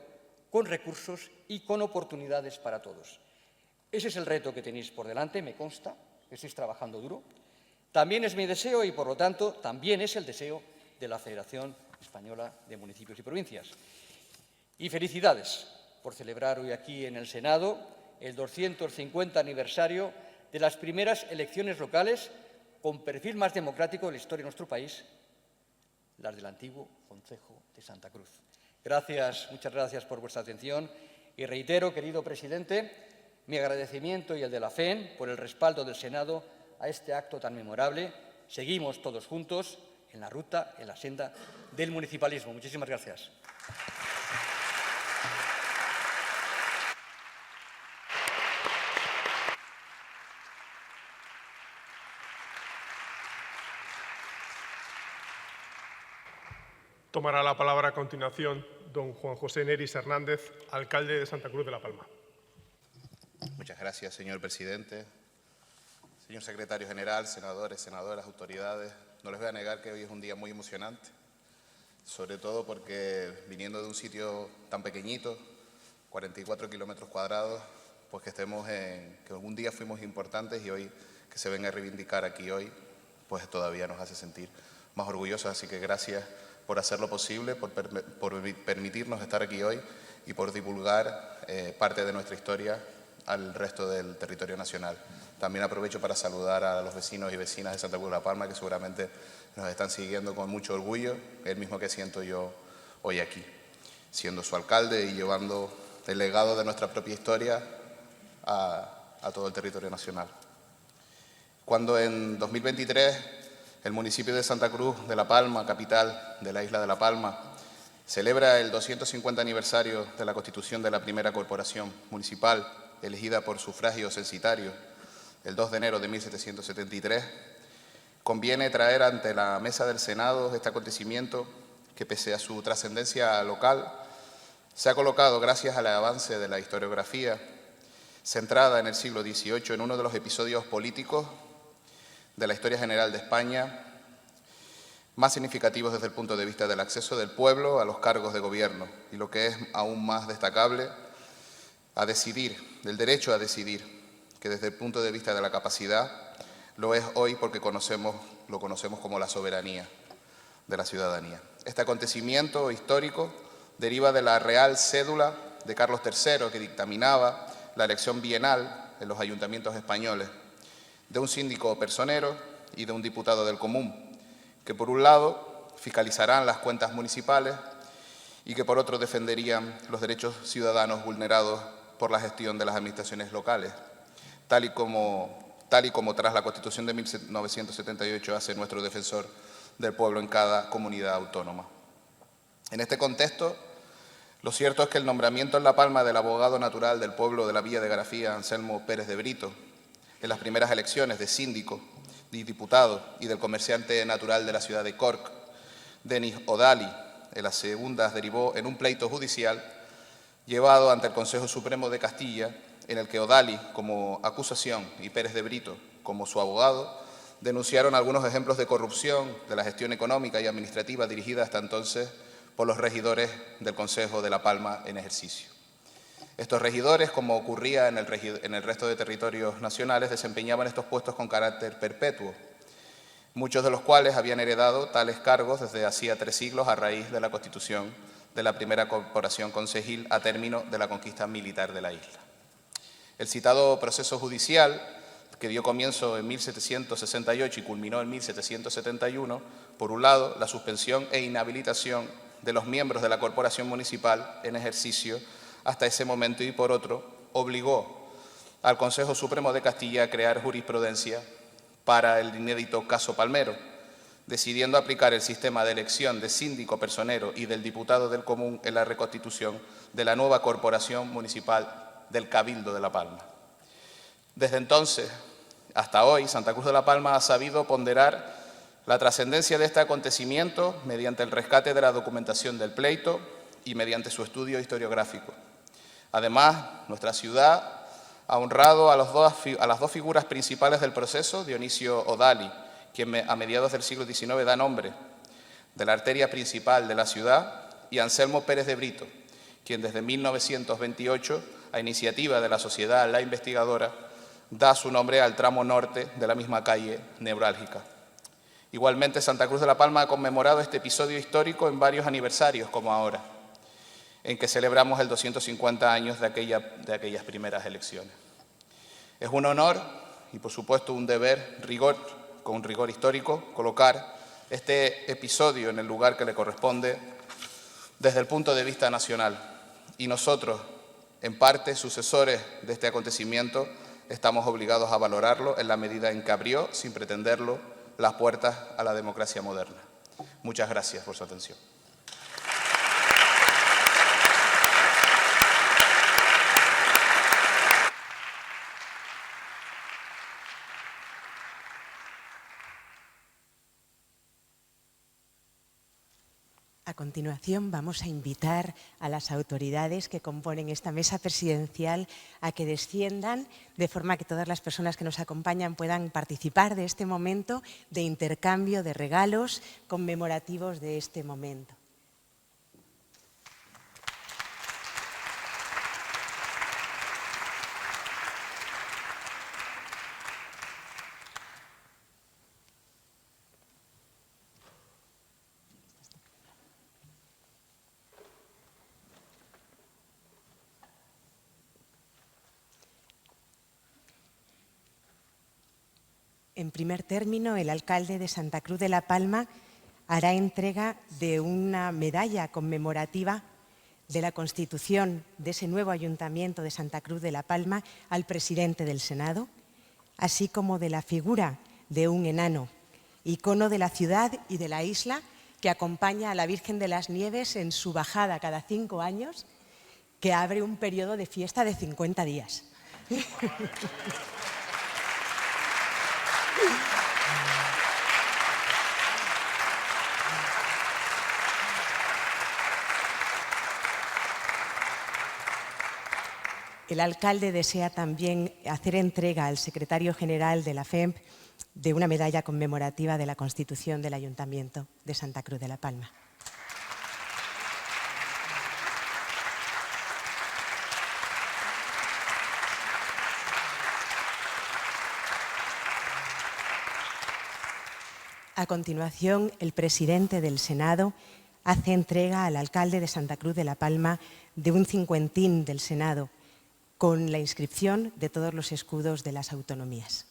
con recursos y con oportunidades para todos. Ese es el reto que tenéis por delante, me consta que estáis trabajando duro. También es mi deseo y, por lo tanto, también es el deseo de la Federación Española de Municipios y Provincias. Y felicidades por celebrar hoy aquí en el Senado el 250 aniversario de las primeras elecciones locales con perfil más democrático de la historia de nuestro país, las del antiguo Concejo de Santa Cruz. Gracias, muchas gracias por vuestra atención y reitero, querido presidente, mi agradecimiento y el de la FEN por el respaldo del Senado a este acto tan memorable. Seguimos todos juntos en la ruta, en la senda del municipalismo. Muchísimas gracias. Tomará la palabra a continuación don Juan José Neris Hernández, alcalde de Santa Cruz de La Palma. Muchas gracias, señor presidente. Señor secretario general, senadores, senadoras, autoridades, no les voy a negar que hoy es un día muy emocionante, sobre todo porque viniendo de un sitio tan pequeñito, 44 kilómetros cuadrados, pues que estemos que algún día fuimos importantes y hoy que se venga a reivindicar aquí hoy, pues todavía nos hace sentir más orgullosos. Así que gracias por hacer lo posible, por permitirnos estar aquí hoy y por divulgar parte de nuestra historia al resto del territorio nacional. También aprovecho para saludar a los vecinos y vecinas de Santa Cruz de La Palma que seguramente nos están siguiendo con mucho orgullo, el mismo que siento yo hoy aquí, siendo su alcalde y llevando el legado de nuestra propia historia a todo el territorio nacional. Cuando en 2023 el municipio de Santa Cruz de La Palma, capital de la isla de La Palma, celebra el 250 aniversario de la constitución de la primera corporación municipal, elegida por sufragio censitario el 2 de enero de 1773, conviene traer ante la mesa del Senado este acontecimiento que, pese a su trascendencia local, se ha colocado, gracias al avance de la historiografía centrada en el siglo XVIII, en uno de los episodios políticos de la historia general de España más significativos desde el punto de vista del acceso del pueblo a los cargos de gobierno y, lo que es aún más destacable, a decidir, del derecho a decidir, que desde el punto de vista de la capacidad lo es hoy porque lo conocemos como la soberanía de la ciudadanía. Este acontecimiento histórico deriva de la Real Cédula de Carlos III, que dictaminaba la elección bienal en los ayuntamientos españoles de un síndico personero y de un diputado del común, que por un lado fiscalizarán las cuentas municipales y que por otro defenderían los derechos ciudadanos vulnerados por la gestión de las administraciones locales, tal y como tras la Constitución de 1978 hace nuestro defensor del pueblo en cada comunidad autónoma. En este contexto, lo cierto es que el nombramiento en La Palma del abogado natural del pueblo de la Villa de Garafía, Anselmo Pérez de Brito, en las primeras elecciones de síndico, de diputado y del comerciante natural de la ciudad de Cork, Denis O'Daly, en las segundas derivó en un pleito judicial llevado ante el Consejo Supremo de Castilla, en el que O'Daly como acusación y Pérez de Brito como su abogado denunciaron algunos ejemplos de corrupción de la gestión económica y administrativa dirigida hasta entonces por los regidores del Concejo de La Palma en ejercicio. Estos regidores, como ocurría en el resto de territorios nacionales, desempeñaban estos puestos con carácter perpetuo muchos de los cuales habían heredado tales cargos desde hacía 3 siglos a raíz de la constitución de la primera corporación concejil a término de la conquista militar de la isla. El citado proceso judicial, que dio comienzo en 1768 y culminó en 1771, por un lado, la suspensión e inhabilitación de los miembros de la corporación municipal en ejercicio hasta ese momento y, por otro, obligó al Consejo Supremo de Castilla a crear jurisprudencia para el inédito caso Palmero, decidiendo aplicar el sistema de elección de síndico personero y del diputado del común en la reconstitución de la nueva corporación municipal del Cabildo de La Palma. Desde entonces hasta hoy, Santa Cruz de La Palma ha sabido ponderar la trascendencia de este acontecimiento mediante el rescate de la documentación del pleito y mediante su estudio historiográfico. Además, nuestra ciudad ha honrado a las dos figuras principales del proceso, Dionisio Odali, quien a mediados del siglo XIX da nombre de la arteria principal de la ciudad, y Anselmo Pérez de Brito, quien desde 1928, a iniciativa de la Sociedad La Investigadora, da su nombre al tramo norte de la misma calle neurálgica. Igualmente, Santa Cruz de La Palma ha conmemorado este episodio histórico en varios aniversarios, como ahora, en que celebramos el 250 años de aquellas primeras elecciones. Es un honor y, por supuesto, un deber, con rigor histórico, colocar este episodio en el lugar que le corresponde desde el punto de vista nacional. Y nosotros, en parte, sucesores de este acontecimiento, estamos obligados a valorarlo en la medida en que abrió, sin pretenderlo, las puertas a la democracia moderna. Muchas gracias por su atención. A continuación, vamos a invitar a las autoridades que componen esta mesa presidencial a que desciendan, de forma que todas las personas que nos acompañan puedan participar de este momento de intercambio de regalos conmemorativos de este momento. En primer término, el alcalde de Santa Cruz de La Palma hará entrega de una medalla conmemorativa de la constitución de ese nuevo ayuntamiento de Santa Cruz de La Palma al presidente del Senado, así como de la figura de un enano, icono de la ciudad y de la isla, que acompaña a la Virgen de las Nieves en su bajada cada 5 años, que abre un periodo de fiesta de 50 días. El alcalde desea también hacer entrega al secretario general de la FEMP de una medalla conmemorativa de la Constitución del Ayuntamiento de Santa Cruz de La Palma. A continuación, el presidente del Senado hace entrega al alcalde de Santa Cruz de La Palma de un cincuentín del Senado, con la inscripción de todos los escudos de las autonomías.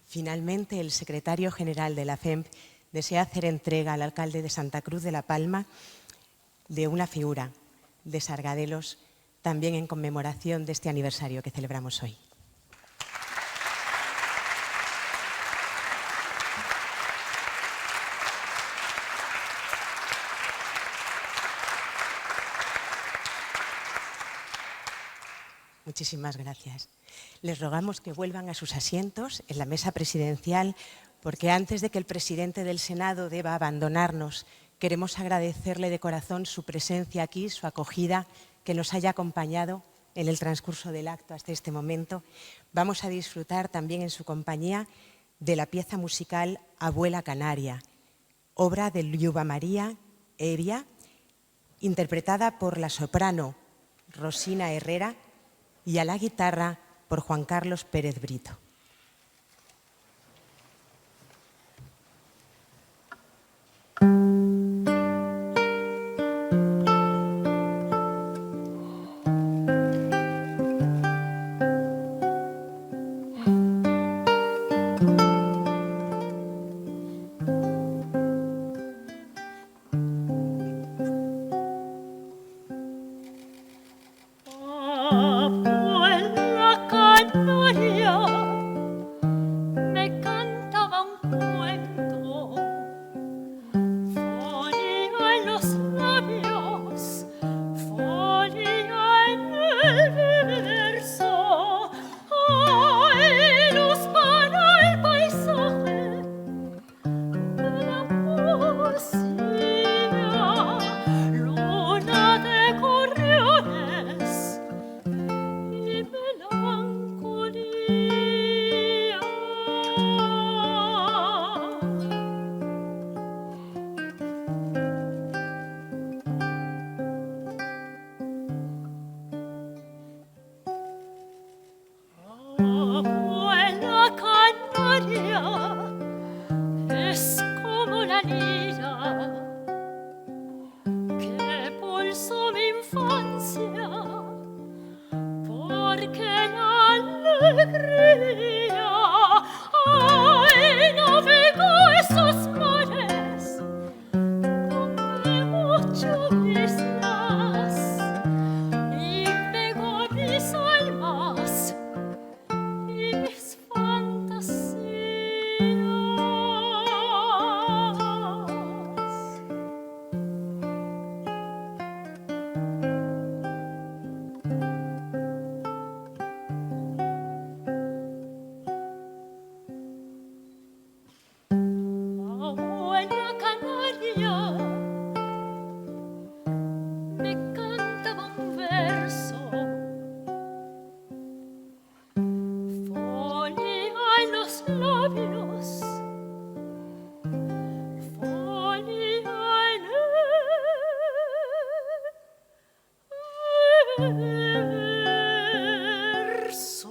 Finalmente, el secretario general de la FEMP desea hacer entrega al alcalde de Santa Cruz de La Palma de una figura de Sargadelos, también en conmemoración de este aniversario que celebramos hoy. Muchísimas gracias. Les rogamos que vuelvan a sus asientos en la mesa presidencial, porque antes de que el presidente del Senado deba abandonarnos, queremos agradecerle de corazón su presencia aquí, su acogida, que nos haya acompañado en el transcurso del acto hasta este momento. Vamos a disfrutar también en su compañía de la pieza musical Abuela Canaria, obra de Lluva María Eria, interpretada por la soprano Rosina Herrera y a la guitarra por Juan Carlos Pérez Brito. Abuela Canaria me cantaba un cuento, folía en los labios, folía en el verso, ay, luz para el paisaje de la poesía, luna de gorriones y melancolía. Abuela Canaria es como la lira que pulsó mi infancia, porque la alegría, ay, navegó esos mares donde ocho islas y pegó mis almas y mis fantasías. Abuela Canaria me cantaba un verso, folía en los labios, folía en el verso.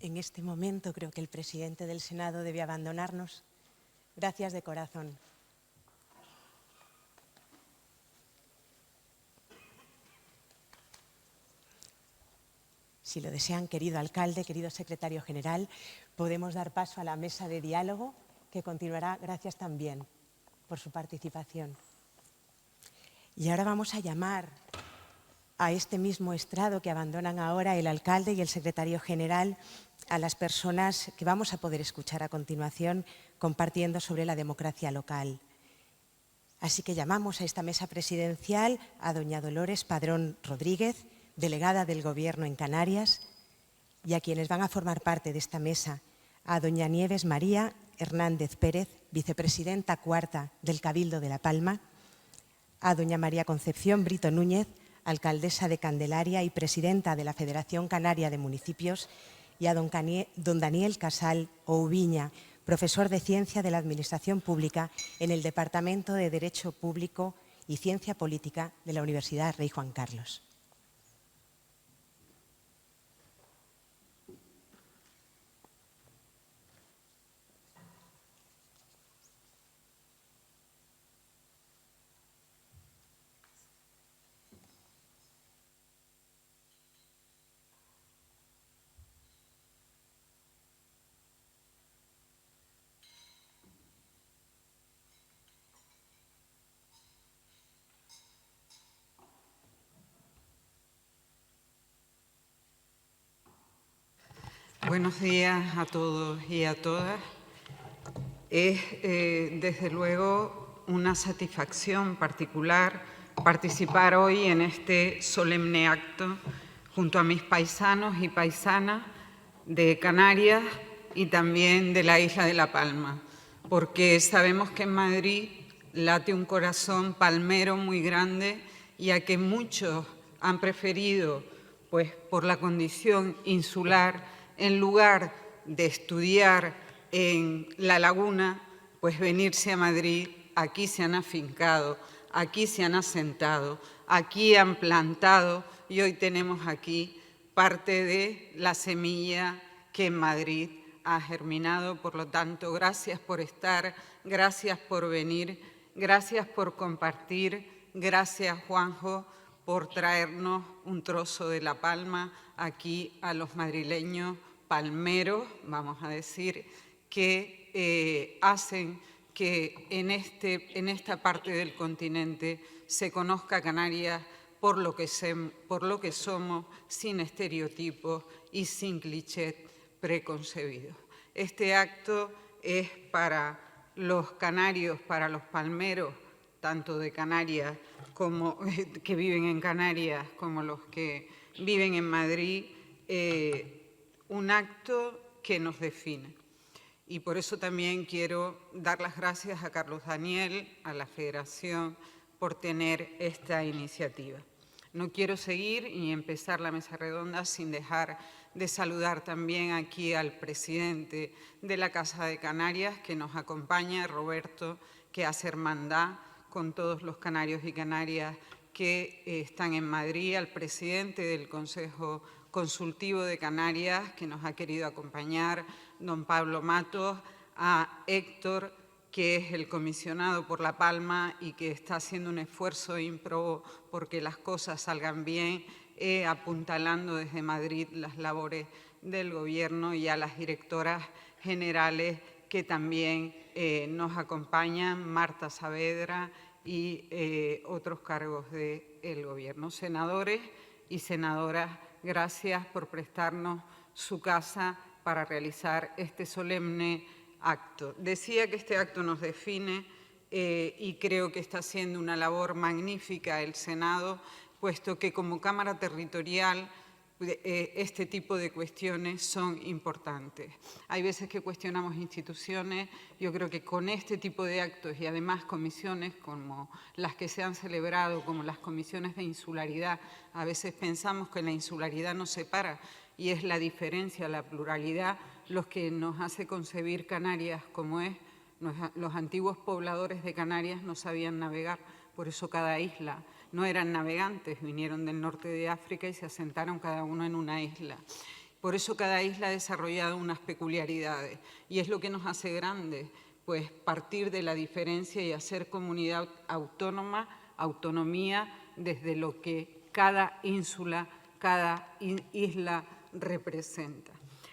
En este momento creo que el presidente del Senado debe abandonarnos. Gracias de corazón. Si lo desean, querido alcalde, querido secretario general, podemos dar paso a la mesa de diálogo, que continuará. Gracias también por su participación. Y ahora vamos a llamar a este mismo estrado que abandonan ahora el alcalde y el secretario general a las personas que vamos a poder escuchar a continuación compartiendo sobre la democracia local. Así que llamamos a esta mesa presidencial a doña Dolores Padrón Rodríguez, delegada del Gobierno en Canarias, y a quienes van a formar parte de esta mesa, a doña Nieves María Hernández Pérez, vicepresidenta cuarta del Cabildo de La Palma, a doña María Concepción Brito Núñez, alcaldesa de Candelaria y presidenta de la Federación Canaria de Municipios, y a don Daniel Casal Oubiña, profesor de Ciencia de la Administración Pública en el Departamento de Derecho Público y Ciencia Política de la Universidad Rey Juan Carlos. Buenos días a todos y a todas. Es, desde luego, una satisfacción particular participar hoy en este solemne acto junto a mis paisanos y paisanas de Canarias y también de la isla de La Palma, porque sabemos que en Madrid late un corazón palmero muy grande, ya que muchos han preferido, pues por la condición insular, en lugar de estudiar en La Laguna, pues venirse a Madrid. Aquí se han afincado, aquí se han asentado, aquí han plantado y hoy tenemos aquí parte de la semilla que en Madrid ha germinado. Por lo tanto, gracias por estar, gracias por venir, gracias por compartir, gracias Juanjo por traernos un trozo de La Palma aquí a los madrileños palmeros, vamos a decir, que hacen que en esta parte del continente se conozca Canarias por lo que somos, sin estereotipos y sin clichés preconcebidos. Este acto es para los canarios, para los palmeros, tanto de Canarias como que viven en Canarias como los que viven en Madrid, un acto que nos define. Y por eso también quiero dar las gracias a Carlos Daniel, a la Federación, por tener esta iniciativa. No quiero seguir y empezar la mesa redonda sin dejar de saludar también aquí al presidente de la Casa de Canarias, que nos acompaña, Roberto, que hace hermandad con todos los canarios y canarias que están en Madrid, al presidente del Consejo Consultivo de Canarias, que nos ha querido acompañar, don Pablo Matos, a Héctor, que es el comisionado por La Palma y que está haciendo un esfuerzo ímprobo porque las cosas salgan bien, apuntalando desde Madrid las labores del Gobierno, y a las directoras generales que también nos acompañan, Marta Saavedra y otros cargos del Gobierno. Senadores y senadoras, gracias por prestarnos su casa para realizar este solemne acto. Decía que este acto nos define y creo que está haciendo una labor magnífica el Senado, puesto que como Cámara Territorial este tipo de cuestiones son importantes. Hay veces que cuestionamos instituciones. Yo creo que con este tipo de actos y además comisiones como las que se han celebrado, como las comisiones de insularidad, a veces pensamos que la insularidad nos separa y es la diferencia, la pluralidad, los que nos hace concebir Canarias como es. Los antiguos pobladores de Canarias no sabían navegar, por eso cada isla no eran navegantes, vinieron del norte de África y se asentaron cada uno en una isla. Por eso cada isla ha desarrollado unas peculiaridades y es lo que nos hace grandes, pues partir de la diferencia y hacer comunidad autónoma, autonomía desde lo que cada ínsula, cada isla representa.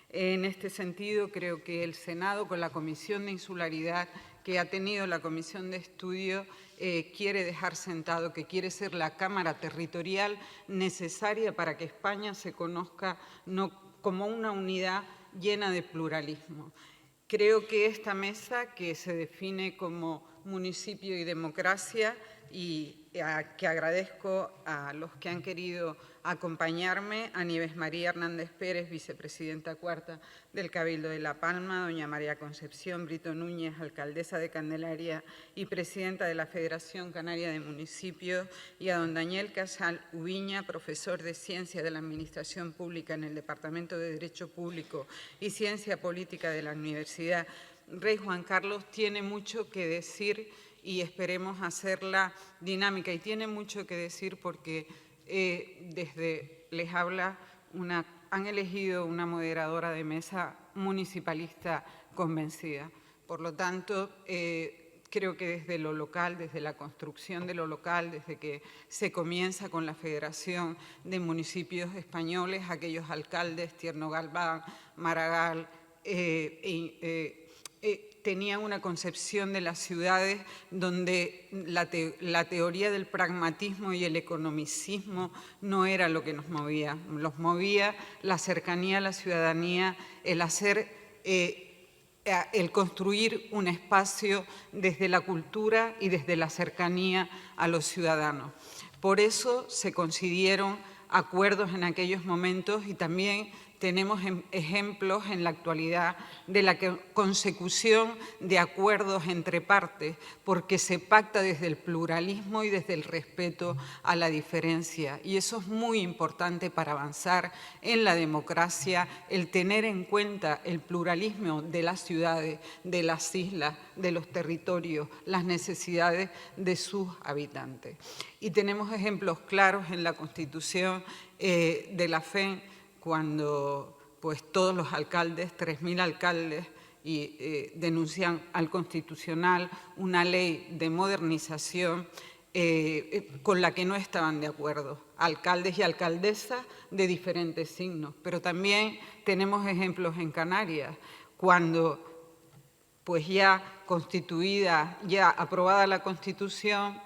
En este sentido, creo que el Senado, con la Comisión de Insularidad que ha tenido la Comisión de Estudio, quiere dejar sentado que quiere ser la Cámara Territorial necesaria para que España se conozca no como una unidad llena de pluralismo. Creo que esta mesa, que se define como municipio y democracia, y que agradezco a los que han querido acompañarme, a Nieves María Hernández Pérez, vicepresidenta cuarta del Cabildo de La Palma, doña María Concepción Brito Núñez, alcaldesa de Candelaria y presidenta de la Federación Canaria de Municipios, y a don Daniel Casal Ubiña, profesor de Ciencia de la Administración Pública en el Departamento de Derecho Público y Ciencia Política de la Universidad Rey Juan Carlos. Tiene mucho que decir y esperemos hacerla dinámica. Y tiene mucho que decir porque les habla han elegido una moderadora de mesa municipalista convencida. Por lo tanto, creo que desde lo local, desde la construcción de lo local, desde que se comienza con la Federación de Municipios Españoles, aquellos alcaldes, Tierno Galván, Maragall, tenían una concepción de las ciudades donde la teoría del pragmatismo y el economicismo no era lo que nos movía. Los movía la cercanía a la ciudadanía, el hacer el construir un espacio desde la cultura y desde la cercanía a los ciudadanos. Por eso se consiguieron acuerdos en aquellos momentos y también tenemos ejemplos en la actualidad de la consecución de acuerdos entre partes, porque se pacta desde el pluralismo y desde el respeto a la diferencia. Y eso es muy importante para avanzar en la democracia, el tener en cuenta el pluralismo de las ciudades, de las islas, de los territorios, las necesidades de sus habitantes. Y tenemos ejemplos claros en la Constitución de la FEN, cuando pues, todos los alcaldes, 3.000 alcaldes, denuncian al Constitucional una ley de modernización con la que no estaban de acuerdo, alcaldes y alcaldesas de diferentes signos. Pero también tenemos ejemplos en Canarias, cuando pues ya constituida, ya aprobada la Constitución,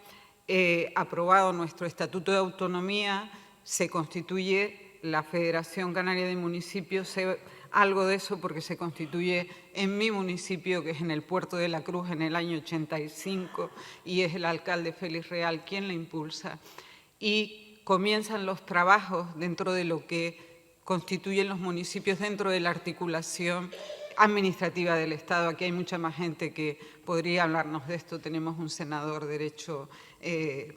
aprobado nuestro Estatuto de Autonomía, se constituye la Federación Canaria de Municipios. Sé algo de eso porque se constituye en mi municipio, que es en el Puerto de la Cruz, en el año 85, y es el alcalde Félix Real quien la impulsa. Y comienzan los trabajos dentro de lo que constituyen los municipios dentro de la articulación administrativa del Estado. Aquí hay mucha más gente que podría hablarnos de esto. Tenemos un senador de Derecho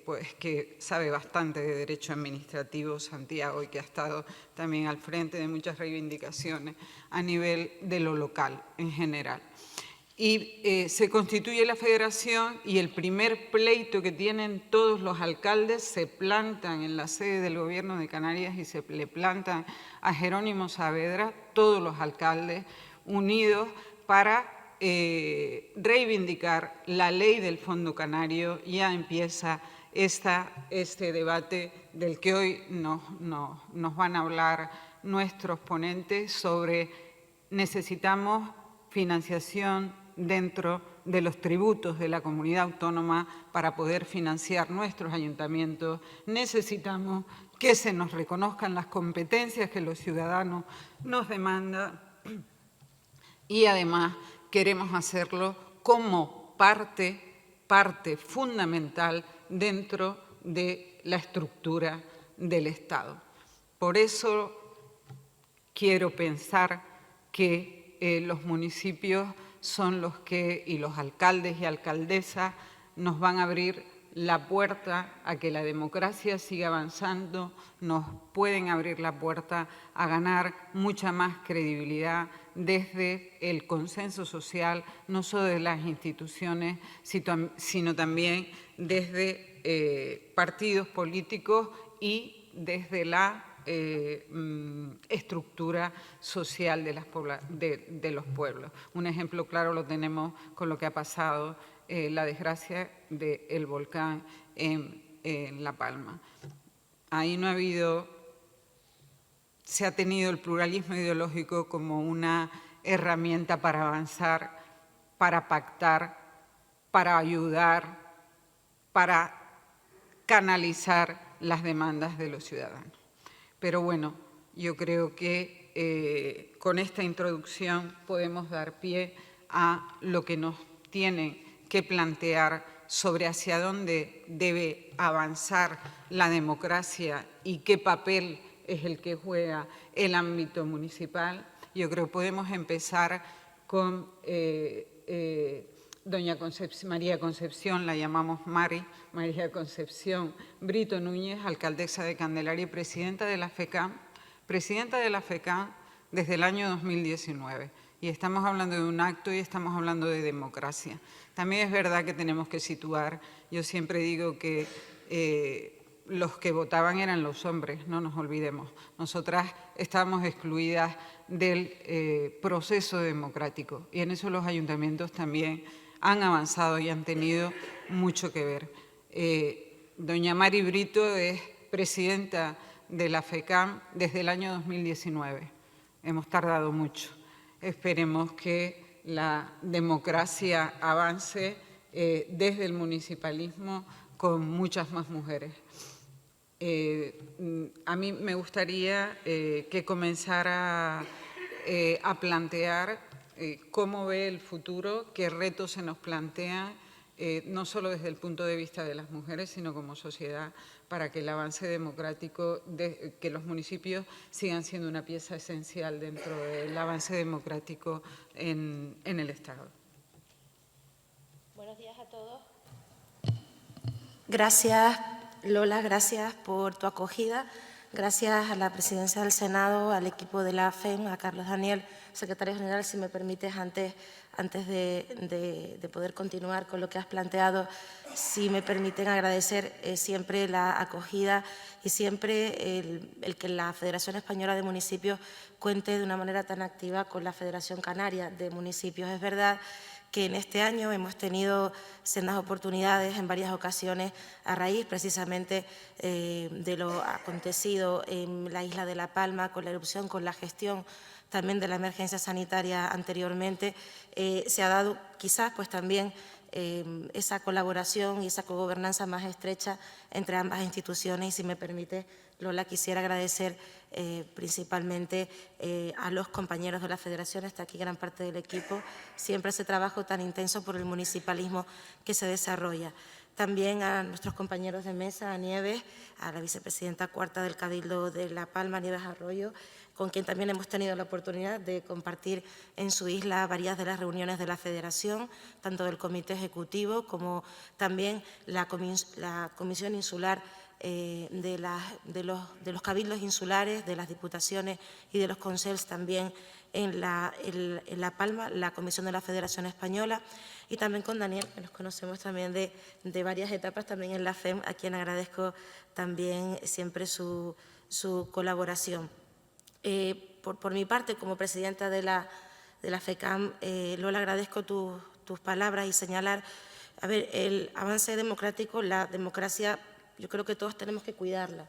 pues, que sabe bastante de Derecho Administrativo, Santiago, y que ha estado también al frente de muchas reivindicaciones a nivel de lo local en general. Y se constituye la federación y el primer pleito que tienen todos los alcaldes se plantan en la sede del Gobierno de Canarias y se le plantan a Jerónimo Saavedra, todos los alcaldes unidos para reivindicar la ley del Fondo Canario. Ya empieza este debate del que hoy nos van a hablar nuestros ponentes sobre necesitamos financiación dentro de los tributos de la comunidad autónoma para poder financiar nuestros ayuntamientos. Necesitamos que se nos reconozcan las competencias que los ciudadanos nos demandan y además queremos hacerlo como parte fundamental dentro de la estructura del Estado. Por eso quiero pensar que los municipios son los que, y los alcaldes y alcaldesas, nos van a abrir la puerta a que la democracia siga avanzando, nos pueden abrir la puerta a ganar mucha más credibilidad desde el consenso social, no solo de las instituciones, sino también desde partidos políticos y desde la estructura social de los pueblos. Un ejemplo claro lo tenemos con lo que ha pasado, la desgracia del volcán en La Palma. Ahí no ha habido, se ha tenido el pluralismo ideológico como una herramienta para avanzar, para pactar, para ayudar, para canalizar las demandas de los ciudadanos. Pero bueno, yo creo que con esta introducción podemos dar pie a lo que nos tienen que plantear sobre hacia dónde debe avanzar la democracia y qué papel es el que juega el ámbito municipal. Yo creo que podemos empezar con doña María Concepción, la llamamos María Concepción Brito Núñez, alcaldesa de Candelaria y presidenta de la FECAM desde el año 2019. Y estamos hablando de un acto y estamos hablando de democracia. También es verdad que tenemos que situar, yo siempre digo que los que votaban eran los hombres, no nos olvidemos. Nosotras estábamos excluidas del proceso democrático y en eso los ayuntamientos también han avanzado y han tenido mucho que ver. Doña Mari Brito es presidenta de la FECAM desde el año 2019. Hemos tardado mucho. Esperemos que la democracia avance desde el municipalismo con muchas más mujeres. A mí me gustaría que comenzara a plantear cómo ve el futuro, qué retos se nos plantean, no solo desde el punto de vista de las mujeres, sino como sociedad, para que el avance democrático, que los municipios sigan siendo una pieza esencial dentro del avance democrático en el Estado. Buenos días a todos. Gracias, Lola, gracias por tu acogida. Gracias a la Presidencia del Senado, al equipo de la FEM, a Carlos Daniel, Secretario General, si me permites, antes de poder continuar con lo que has planteado, si me permiten agradecer siempre la acogida y siempre el que la Federación Española de Municipios cuente de una manera tan activa con la Federación Canaria de Municipios. Es verdad que en este año hemos tenido sendas oportunidades en varias ocasiones a raíz precisamente de lo acontecido en la isla de La Palma, con la erupción, con la gestión también de la emergencia sanitaria anteriormente. Se ha dado quizás pues también esa colaboración y esa cogobernanza más estrecha entre ambas instituciones. Y si me permite, Lola, quisiera agradecer principalmente a los compañeros de la Federación, hasta aquí gran parte del equipo, siempre ese trabajo tan intenso por el municipalismo que se desarrolla. También a nuestros compañeros de mesa, a Nieves, a la vicepresidenta cuarta del Cabildo de La Palma, Nieves Arroyo, con quien también hemos tenido la oportunidad de compartir en su isla varias de las reuniones de la Federación, tanto del Comité Ejecutivo como también la Comisión Insular de los cabildos insulares, de las diputaciones y de los consejos también en La Palma, la Comisión de la Federación Española, y también con Daniel, que nos conocemos también de varias etapas también en la FEM, a quien agradezco también siempre su colaboración. Por mi parte, como presidenta de la FECAM, Lola, agradezco tus palabras y señalar, a ver, el avance democrático, la democracia, yo creo que todos tenemos que cuidarla,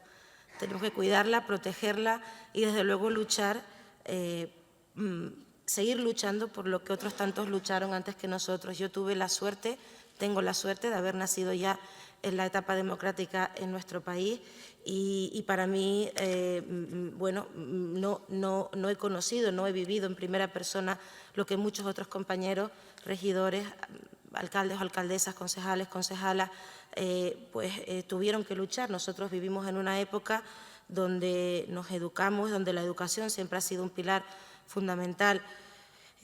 protegerla y desde luego luchar, seguir luchando por lo que otros tantos lucharon antes que nosotros. Yo tengo la suerte de haber nacido ya en la etapa democrática en nuestro país y para mí, bueno, no he conocido, no he vivido en primera persona lo que muchos otros compañeros, regidores, alcaldes o alcaldesas, concejales, concejalas, tuvieron que luchar. Nosotros vivimos en una época donde nos educamos, donde la educación siempre ha sido un pilar fundamental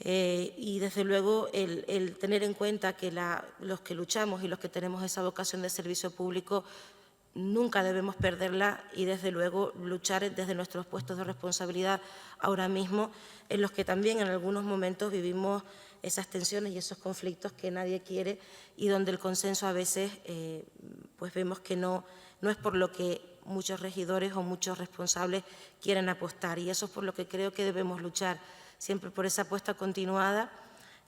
y desde luego el tener en cuenta que los que luchamos y los que tenemos esa vocación de servicio público nunca debemos perderla y desde luego luchar desde nuestros puestos de responsabilidad ahora mismo, en los que también en algunos momentos vivimos esas tensiones y esos conflictos que nadie quiere y donde el consenso a veces pues vemos que no es por lo que muchos regidores o muchos responsables quieren apostar, y eso es por lo que creo que debemos luchar, siempre por esa apuesta continuada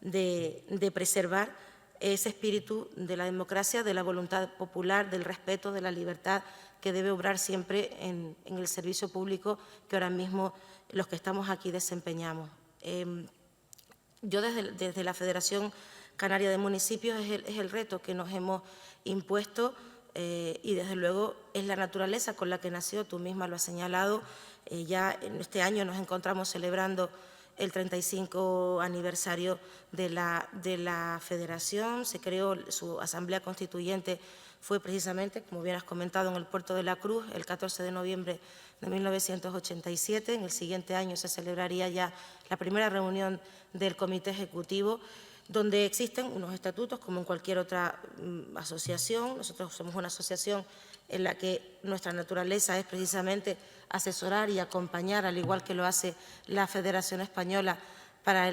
de preservar ese espíritu de la democracia, de la voluntad popular, del respeto, de la libertad que debe obrar siempre en el servicio público que ahora mismo los que estamos aquí desempeñamos. Yo desde la Federación Canaria de Municipios es el reto que nos hemos impuesto y desde luego es la naturaleza con la que nació, tú misma lo has señalado, ya en este año nos encontramos celebrando el 35 aniversario de la Federación. Se creó su Asamblea Constituyente, fue precisamente, como bien has comentado, en el Puerto de la Cruz, el 14 de noviembre de 1987. En el siguiente año se celebraría ya la primera reunión del Comité Ejecutivo, donde existen unos estatutos como en cualquier otra asociación. Nosotros somos una asociación en la que nuestra naturaleza es precisamente asesorar y acompañar, al igual que lo hace la Federación Española, para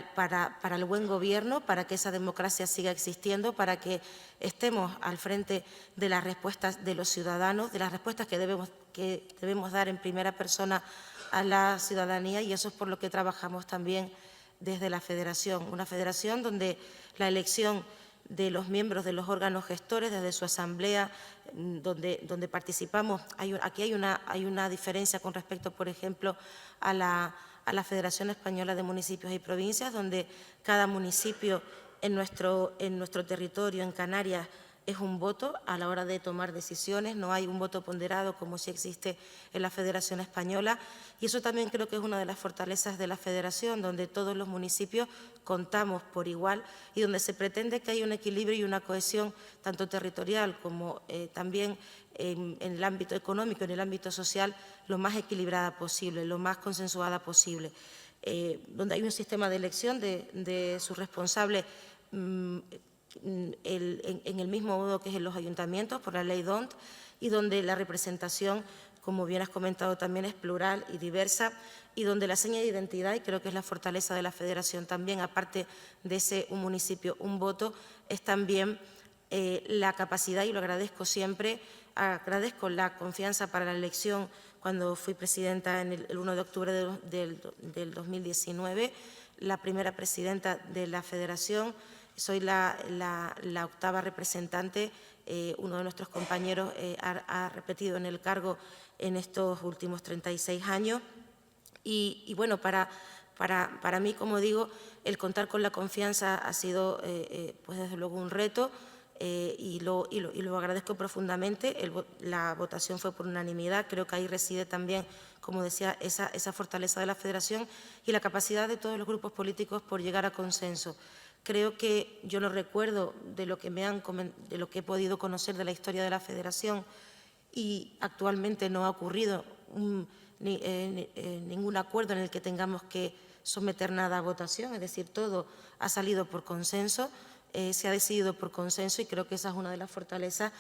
el buen gobierno, para que esa democracia siga existiendo, para que estemos al frente de las respuestas de los ciudadanos, de las respuestas que debemos dar en primera persona a la ciudadanía, y eso es por lo que trabajamos también desde la Federación. Una federación donde la elección de los miembros de los órganos gestores, desde su asamblea, donde participamos. Aquí hay una diferencia con respecto, por ejemplo, a la Federación Española de Municipios y Provincias, donde cada municipio en nuestro territorio, en Canarias, es un voto a la hora de tomar decisiones, no hay un voto ponderado como sí existe en la Federación Española, y eso también creo que es una de las fortalezas de la Federación, donde todos los municipios contamos por igual y donde se pretende que haya un equilibrio y una cohesión tanto territorial como también en el ámbito económico, en el ámbito social, lo más equilibrada posible, lo más consensuada posible. Donde hay un sistema de elección de sus responsables en el mismo modo que es en los ayuntamientos, por la ley DONT, y donde la representación, como bien has comentado también, es plural y diversa, y donde la seña de identidad, y creo que es la fortaleza de la Federación también, aparte de ese un municipio, un voto, es también la capacidad, y lo agradezco siempre, agradezco la confianza para la elección cuando fui presidenta en el 1 de octubre del 2019, la primera presidenta de la Federación. Soy la octava representante, uno de nuestros compañeros ha repetido en el cargo en estos últimos 36 años. Y bueno, para mí, como digo, el contar con la confianza ha sido, pues desde luego, un reto y lo agradezco profundamente. La votación fue por unanimidad, creo que ahí reside también, como decía, esa fortaleza de la Federación y la capacidad de todos los grupos políticos por llegar a consenso. Creo que yo no recuerdo de lo que he podido conocer de la historia de la Federación, y actualmente no ha ocurrido ningún acuerdo en el que tengamos que someter nada a votación, es decir, todo ha salido por consenso, se ha decidido por consenso, y creo que esa es una de las fortalezas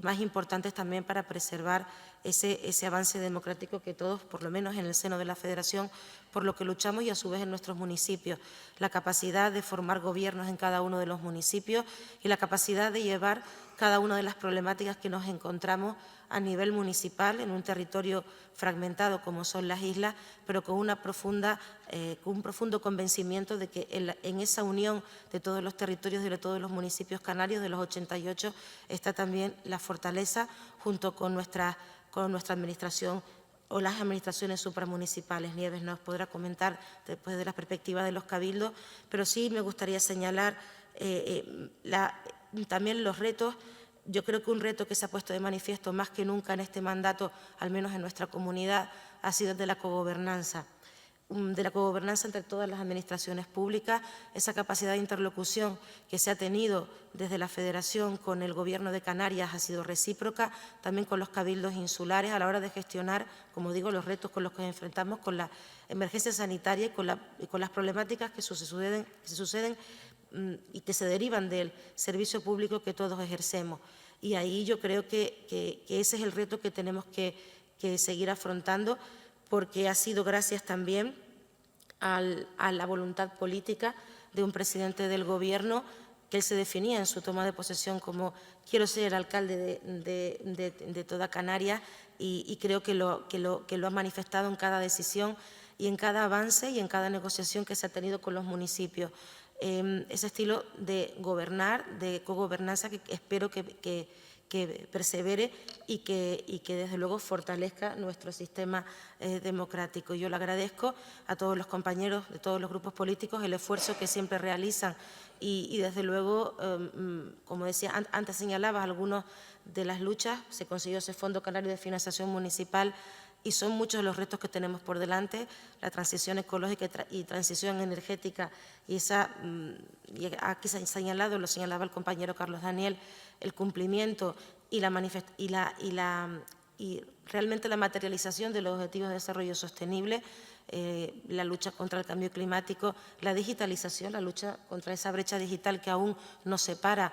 más importantes también para preservar ese avance democrático que todos, por lo menos en el seno de la Federación, por lo que luchamos, y a su vez en nuestros municipios, la capacidad de formar gobiernos en cada uno de los municipios y la capacidad de llevar cada una de las problemáticas que nos encontramos a nivel municipal en un territorio fragmentado como son las islas, pero con un profundo convencimiento de que en esa unión de todos los territorios y de todos los municipios canarios, de los 88, está también la fortaleza junto con nuestra administración o las administraciones supramunicipales. Nieves nos podrá comentar después de la perspectiva de los cabildos, pero sí me gustaría señalar también los retos. Yo creo que un reto que se ha puesto de manifiesto más que nunca en este mandato, al menos en nuestra comunidad, ha sido el de la cogobernanza entre todas las administraciones públicas, esa capacidad de interlocución que se ha tenido desde la Federación con el Gobierno de Canarias ha sido recíproca, también con los cabildos insulares a la hora de gestionar, como digo, los retos con los que nos enfrentamos con la emergencia sanitaria y con las problemáticas que suceden y que se derivan del servicio público que todos ejercemos. Y ahí yo creo que ese es el reto que tenemos que seguir afrontando, porque ha sido gracias también a la voluntad política de un presidente del Gobierno que él se definía en su toma de posesión como quiero ser el alcalde de toda Canarias, y creo que lo ha manifestado en cada decisión y en cada avance y en cada negociación que se ha tenido con los municipios. Ese estilo de gobernar, de cogobernanza, que espero que persevere y que desde luego fortalezca nuestro sistema democrático. Yo le agradezco a todos los compañeros de todos los grupos políticos el esfuerzo que siempre realizan y desde luego, como decía, antes señalabas algunas de las luchas, se consiguió ese Fondo Canario de Financiación Municipal, y son muchos los retos que tenemos por delante, la transición ecológica y transición energética, y aquí se ha señalado, lo señalaba el compañero Carlos Daniel, el cumplimiento y realmente la materialización de los Objetivos de Desarrollo Sostenible, la lucha contra el cambio climático, la digitalización, la lucha contra esa brecha digital que aún nos separa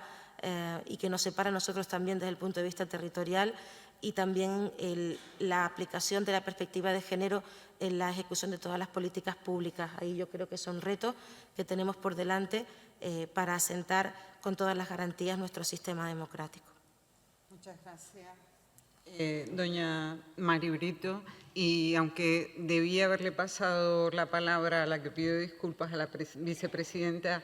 y que nos separa a nosotros también desde el punto de vista territorial, y también la aplicación de la perspectiva de género en la ejecución de todas las políticas públicas. Ahí yo creo que son retos que tenemos por delante para asentar con todas las garantías nuestro sistema democrático. Muchas gracias, doña Mari Brito. Y aunque debía haberle pasado la palabra a la que pido disculpas a la vicepresidenta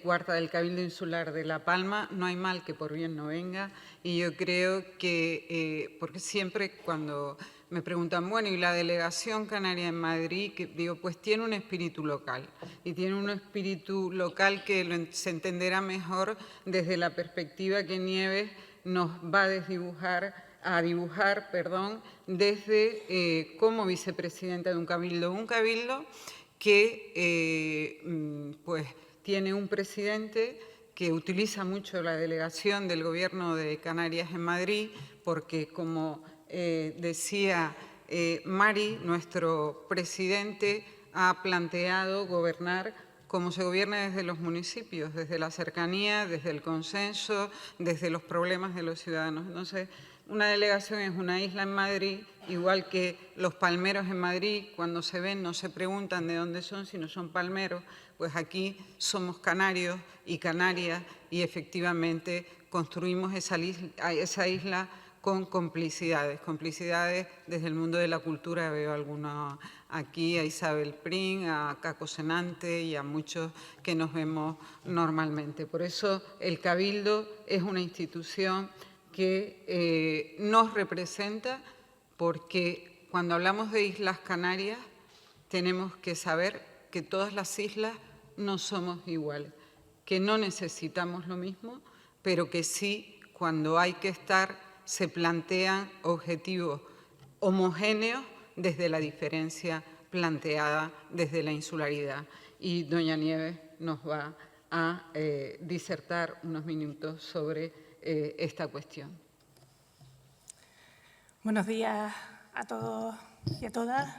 cuarta del Cabildo Insular de La Palma, no hay mal que por bien no venga, y yo creo que, porque siempre cuando me preguntan, bueno, ¿y la delegación canaria en Madrid? Que, digo, pues tiene un espíritu local, y tiene un espíritu local que se entenderá mejor desde la perspectiva que Nieves nos va a dibujar, desde como vicepresidenta de un cabildo que pues tiene un presidente que utiliza mucho la delegación del Gobierno de Canarias en Madrid, porque como decía Mari, nuestro presidente ha planteado gobernar como se gobierna desde los municipios, desde la cercanía, desde el consenso, desde los problemas de los ciudadanos. Entonces, una delegación es una isla en Madrid, igual que los palmeros en Madrid, cuando se ven no se preguntan de dónde son, sino son palmeros, pues aquí somos canarios y canarias y efectivamente construimos esa isla con complicidades desde el mundo de la cultura. Veo algunos aquí, a Isabel Prin, a Caco Senante y a muchos que nos vemos normalmente. Por eso el Cabildo es una institución que nos representa, porque cuando hablamos de Islas Canarias tenemos que saber que todas las islas no somos iguales, que no necesitamos lo mismo, pero que sí, cuando hay que estar, se plantean objetivos homogéneos desde la diferencia planteada desde la insularidad. Y doña Nieves nos va a disertar unos minutos sobre esta cuestión. Buenos días a todos y a todas.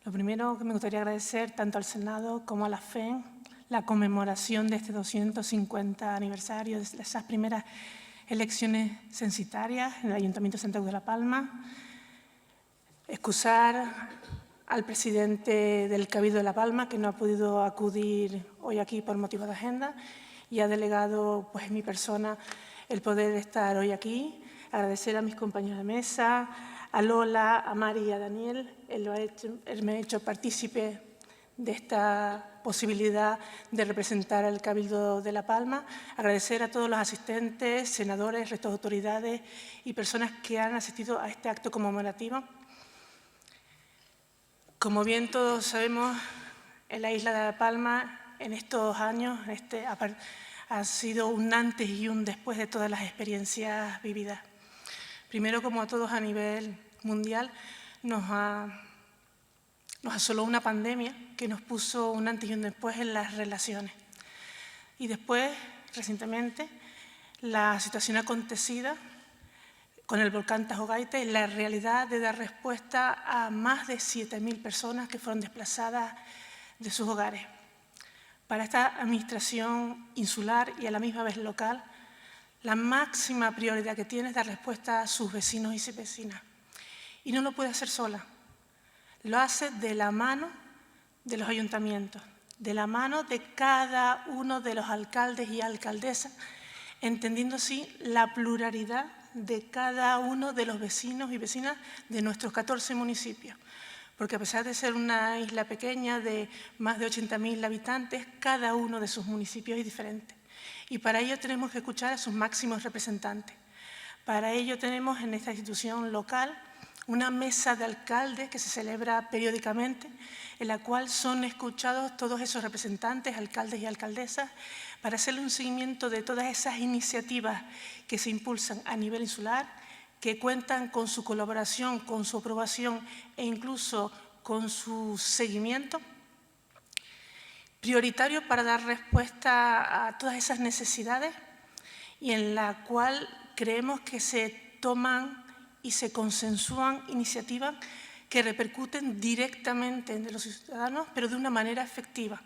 Lo primero que me gustaría agradecer tanto al Senado como a la FEN la conmemoración de este 250 aniversario de esas primeras elecciones censitarias en el Ayuntamiento de Santa Cruz de la Palma. Excusar al presidente del Cabildo de La Palma, que no ha podido acudir hoy aquí por motivo de agenda, y ha delegado pues, en mi persona el poder estar hoy aquí. Agradecer a mis compañeros de mesa, a Lola, a Mari y a Daniel. Él me ha hecho partícipe de esta posibilidad de representar al Cabildo de La Palma. Agradecer a todos los asistentes, senadores, restos de autoridades y personas que han asistido a este acto conmemorativo. Como bien todos sabemos, en la isla de La Palma, en estos años, ha sido un antes y un después de todas las experiencias vividas. Primero, como a todos a nivel mundial, nos asoló una pandemia que nos puso un antes y un después en las relaciones. Y después, recientemente, la situación acontecida con el volcán Tajo Gaita y la realidad de dar respuesta a más de 7.000 personas que fueron desplazadas de sus hogares. Para esta administración insular y a la misma vez local, la máxima prioridad que tiene es dar respuesta a sus vecinos y sus vecinas. Y no lo puede hacer sola. Lo hace de la mano de los ayuntamientos, de la mano de cada uno de los alcaldes y alcaldesas, entendiendo así la pluralidad de cada uno de los vecinos y vecinas de nuestros 14 municipios. Porque a pesar de ser una isla pequeña de más de 80.000 habitantes, cada uno de sus municipios es diferente. Y para ello tenemos que escuchar a sus máximos representantes. Para ello tenemos en esta institución local una mesa de alcaldes que se celebra periódicamente, en la cual son escuchados todos esos representantes, alcaldes y alcaldesas, para hacerle un seguimiento de todas esas iniciativas que se impulsan a nivel insular, que cuentan con su colaboración, con su aprobación e incluso con su seguimiento, prioritario para dar respuesta a todas esas necesidades y en la cual creemos que se toman y se consensúan iniciativas que repercuten directamente en los ciudadanos, pero de una manera efectiva.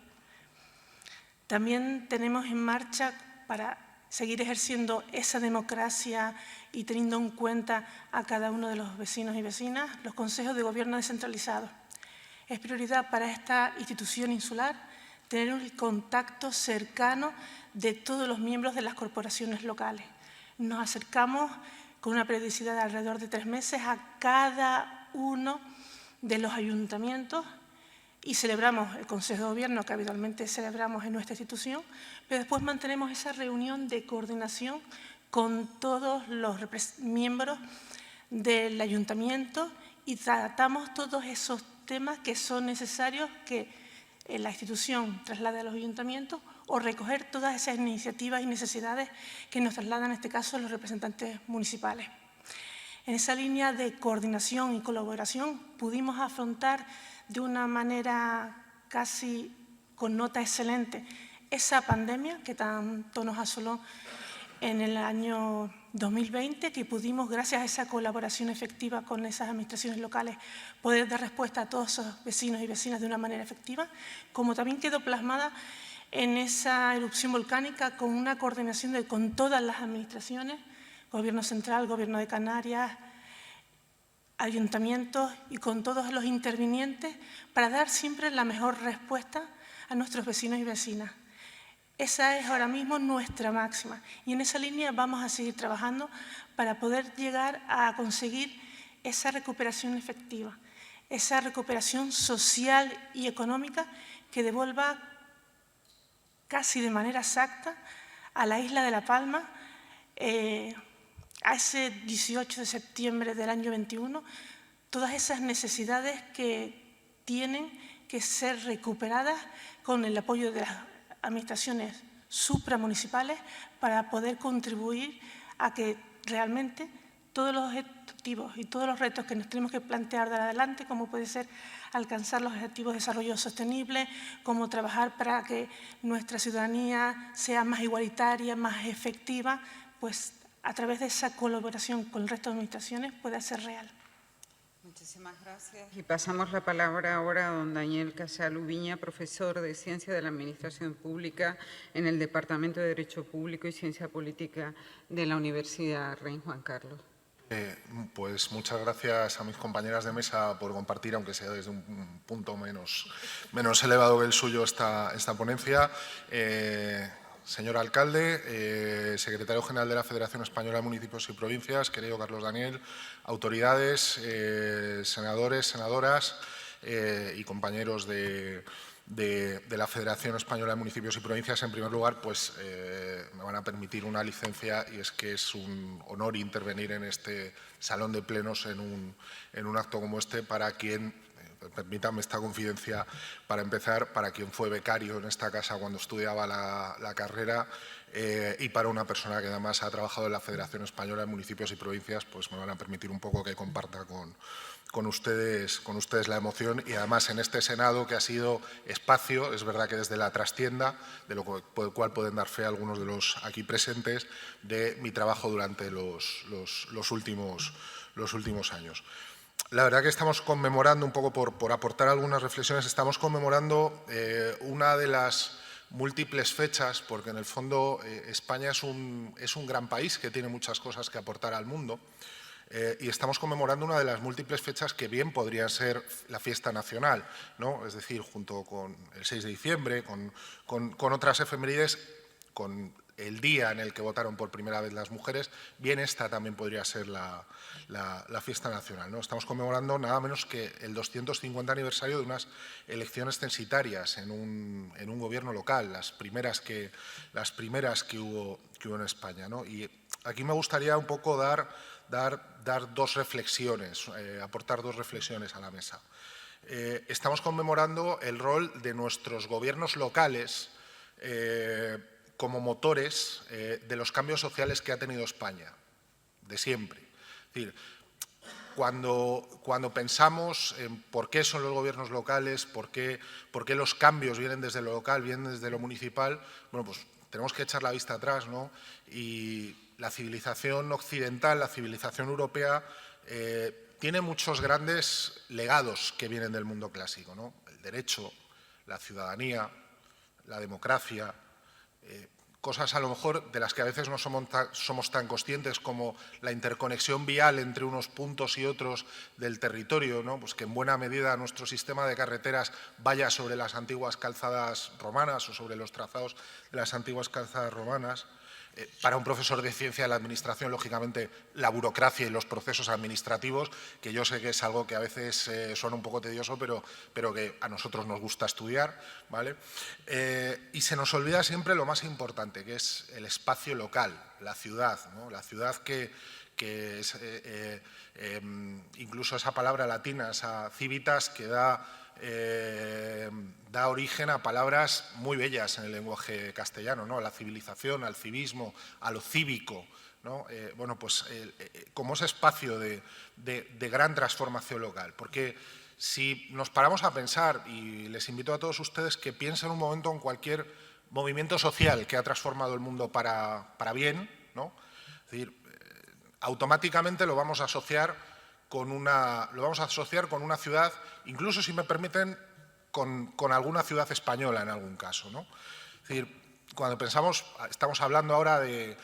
También tenemos en marcha, para seguir ejerciendo esa democracia y teniendo en cuenta a cada uno de los vecinos y vecinas, los consejos de gobierno descentralizados. Es prioridad para esta institución insular tener un contacto cercano de todos los miembros de las corporaciones locales. Nos acercamos con una periodicidad de alrededor de 3 meses a cada uno de los ayuntamientos y celebramos el Consejo de Gobierno, que habitualmente celebramos en nuestra institución, pero después mantenemos esa reunión de coordinación con todos los miembros del ayuntamiento y tratamos todos esos temas que son necesarios que la institución traslade a los ayuntamientos o recoger todas esas iniciativas y necesidades que nos trasladan, en este caso, los representantes municipales. En esa línea de coordinación y colaboración pudimos afrontar de una manera casi con nota excelente esa pandemia que tanto nos asoló en el año 2020, que pudimos, gracias a esa colaboración efectiva con esas administraciones locales, poder dar respuesta a todos esos vecinos y vecinas de una manera efectiva, como también quedó plasmada en esa erupción volcánica con una coordinación con todas las administraciones, Gobierno Central, Gobierno de Canarias, ayuntamientos y con todos los intervinientes para dar siempre la mejor respuesta a nuestros vecinos y vecinas. Esa es ahora mismo nuestra máxima y en esa línea vamos a seguir trabajando para poder llegar a conseguir esa recuperación efectiva, esa recuperación social y económica que devuelva casi de manera exacta a la isla de La Palma a ese 18 de septiembre del año 21, todas esas necesidades que tienen que ser recuperadas con el apoyo de las administraciones supramunicipales para poder contribuir a que realmente todos los objetivos y todos los retos que nos tenemos que plantear de adelante, como puede ser alcanzar los objetivos de desarrollo sostenible, como trabajar para que nuestra ciudadanía sea más igualitaria, más efectiva, pues a través de esa colaboración con el resto de administraciones puede ser real. Muchísimas gracias. Y pasamos la palabra ahora a don Daniel Casal Ubiña, profesor de Ciencia de la Administración Pública en el Departamento de Derecho Público y Ciencia Política de la Universidad Rey Juan Carlos. Pues muchas gracias a mis compañeras de mesa por compartir, aunque sea desde un punto menos elevado que el suyo, esta ponencia. Señor alcalde, secretario general de la Federación Española de Municipios y Provincias, querido Carlos Daniel, autoridades, senadores, senadoras y compañeros de la Federación Española de Municipios y Provincias, en primer lugar, pues me van a permitir una licencia, y es que es un honor intervenir en este salón de plenos en un acto como este para quien, permítame esta confidencia para empezar, para quien fue becario en esta casa cuando estudiaba la carrera y para una persona que además ha trabajado en la Federación Española de Municipios y Provincias, pues me van a permitir un poco que comparta con ustedes la emoción, y además en este Senado que ha sido espacio, es verdad que desde la trastienda, de lo cual pueden dar fe algunos de los aquí presentes, de mi trabajo durante los últimos años. La verdad que estamos conmemorando, un poco por aportar algunas reflexiones, estamos conmemorando una de las múltiples fechas, porque en el fondo España es un gran país que tiene muchas cosas que aportar al mundo, y estamos conmemorando una de las múltiples fechas que bien podría ser la fiesta nacional, ¿no? Es decir, junto con el 6 de diciembre, con otras efemérides, con el día en el que votaron por primera vez las mujeres, bien esta también podría ser la fiesta nacional, ¿no? Estamos conmemorando nada menos que el 250 aniversario de unas elecciones censitarias en un gobierno local, las primeras que hubo en España, ¿no? Y aquí me gustaría un poco dar dos reflexiones, aportar dos reflexiones a la mesa. Estamos conmemorando el rol de nuestros gobiernos locales como motores de los cambios sociales que ha tenido España, de siempre. Es decir, cuando pensamos en por qué son los gobiernos locales, por qué los cambios vienen desde lo local, vienen desde lo municipal, bueno, pues tenemos que echar la vista atrás, ¿no? Y la civilización occidental, la civilización europea, tiene muchos grandes legados que vienen del mundo clásico, ¿no? El derecho, la ciudadanía, la democracia, cosas a lo mejor de las que a veces no somos tan conscientes, como la interconexión vial entre unos puntos y otros del territorio, ¿no? Pues que en buena medida nuestro sistema de carreteras vaya sobre las antiguas calzadas romanas o sobre los trazados de las antiguas calzadas romanas. Para un profesor de ciencia de la administración, lógicamente, la burocracia y los procesos administrativos, que yo sé que es algo que a veces suena un poco tedioso, pero que a nosotros nos gusta estudiar, ¿vale? Y se nos olvida siempre lo más importante. importante, que es el espacio local, la ciudad, ¿no? La ciudad que es incluso esa palabra latina, esa civitas, que da origen a palabras muy bellas en el lenguaje castellano, ¿no? A la civilización, al civismo, a lo cívico, ¿no? Bueno, pues como ese espacio de gran transformación local, porque si nos paramos a pensar, y les invito a todos ustedes que piensen un momento en cualquier movimiento social que ha transformado el mundo para bien, ¿no? Es decir, automáticamente lo vamos a asociar con una ciudad, incluso si me permiten, con alguna ciudad española en algún caso, ¿no? Es decir, cuando pensamos, estamos hablando ahora del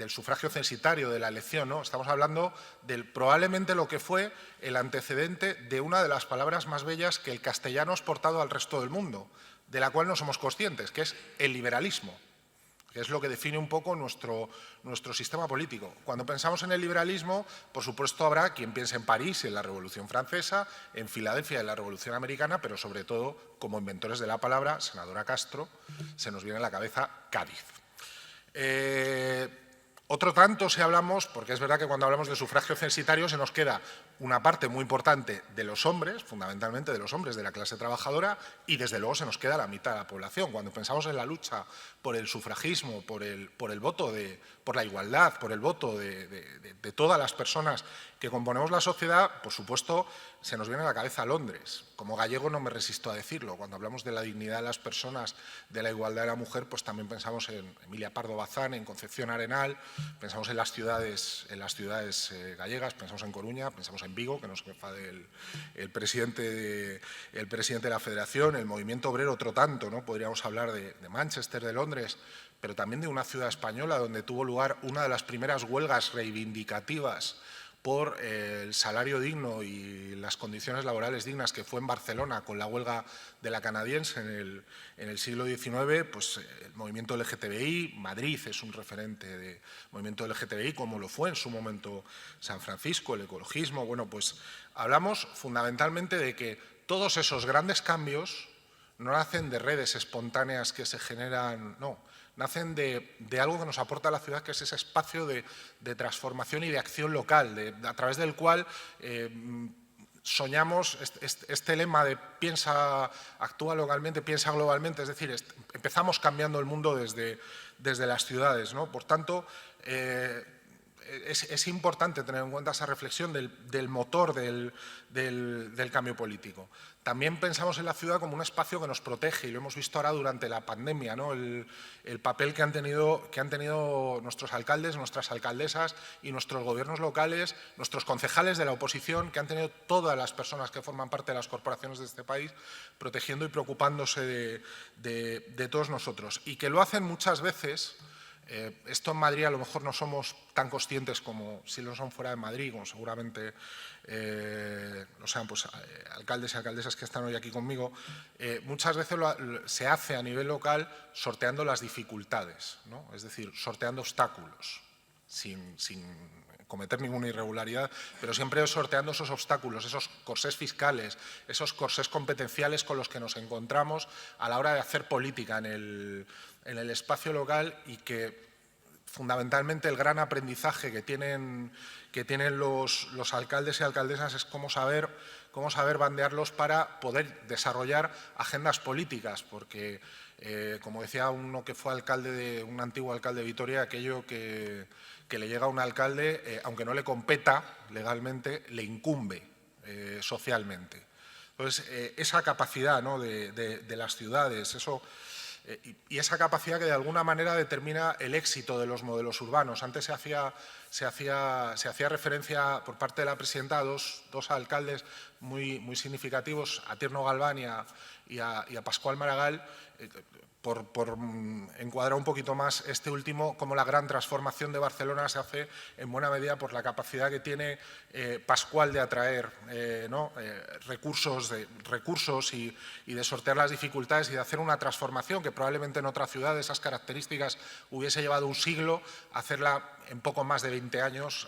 sufragio censitario, de la elección, ¿no? Estamos hablando de probablemente lo que fue el antecedente de una de las palabras más bellas que el castellano ha exportado al resto del mundo, de la cual no somos conscientes, que es el liberalismo, que es lo que define un poco nuestro sistema político. Cuando pensamos en el liberalismo, por supuesto habrá quien piense en París, en la Revolución Francesa, en Filadelfia, en la Revolución Americana, pero sobre todo, como inventores de la palabra, senadora Castro, se nos viene a la cabeza Cádiz. Otro tanto si hablamos, porque es verdad que cuando hablamos de sufragio censitario se nos queda una parte muy importante de los hombres, fundamentalmente de los hombres de la clase trabajadora, y desde luego se nos queda la mitad de la población. Cuando pensamos en la lucha por el sufragismo, por el voto, por la igualdad, por el voto de todas las personas que componemos la sociedad, por supuesto, se nos viene a la cabeza Londres. Como gallego no me resisto a decirlo. Cuando hablamos de la dignidad de las personas, de la igualdad de la mujer, pues también pensamos en Emilia Pardo Bazán, en Concepción Arenal, pensamos en las ciudades gallegas, pensamos en Coruña, pensamos en Vigo, que nos enfade el presidente de la Federación, el movimiento obrero, otro tanto, ¿no? Podríamos hablar de Manchester, de Londres, pero también de una ciudad española donde tuvo lugar una de las primeras huelgas reivindicativas por el salario digno y las condiciones laborales dignas, que fue en Barcelona con la huelga de la canadiense en el siglo XIX. Pues el movimiento LGTBI, Madrid es un referente de movimiento LGTBI, como lo fue en su momento San Francisco, el ecologismo. Bueno, pues hablamos fundamentalmente de que todos esos grandes cambios no nacen de redes espontáneas que se generan, no, nacen de algo que nos aporta la ciudad, que es ese espacio de transformación y de acción local, a través del cual soñamos este lema de actúa localmente, piensa globalmente, es decir, empezamos cambiando el mundo desde las ciudades, ¿no? Por tanto, es importante tener en cuenta esa reflexión del motor del cambio político. También pensamos en la ciudad como un espacio que nos protege, y lo hemos visto ahora durante la pandemia, ¿no? El papel que han tenido nuestros alcaldes, nuestras alcaldesas y nuestros gobiernos locales, nuestros concejales de la oposición, que han tenido todas las personas que forman parte de las corporaciones de este país, protegiendo y preocupándose de todos nosotros. Y que lo hacen muchas veces. Esto en Madrid a lo mejor no somos tan conscientes como si lo son fuera de Madrid, como seguramente lo sean pues, alcaldes y alcaldesas que están hoy aquí conmigo. Muchas veces se hace a nivel local sorteando las dificultades, ¿no? Es decir, sorteando obstáculos, sin cometer ninguna irregularidad, pero siempre sorteando esos obstáculos, esos corsés fiscales, esos corsés competenciales con los que nos encontramos a la hora de hacer política en el espacio local, y que fundamentalmente el gran aprendizaje que tienen los alcaldes y alcaldesas es cómo saber bandearlos para poder desarrollar agendas políticas, porque como decía uno que fue un antiguo alcalde de Vitoria, aquello que le llega a un alcalde, aunque no le competa legalmente, le incumbe socialmente. Entonces, esa capacidad, ¿no? de las ciudades, y esa capacidad que de alguna manera determina el éxito de los modelos urbanos. Antes se hacía referencia por parte de la presidenta a dos alcaldes muy significativos, a Tierno Galván y a Pascual Maragall, por encuadrar un poquito más este último, como la gran transformación de Barcelona se hace en buena medida por la capacidad que tiene Pascual de atraer recursos y de sortear las dificultades y de hacer una transformación que probablemente en otra ciudad de esas características hubiese llevado un siglo, hacerla en poco más de 20 años,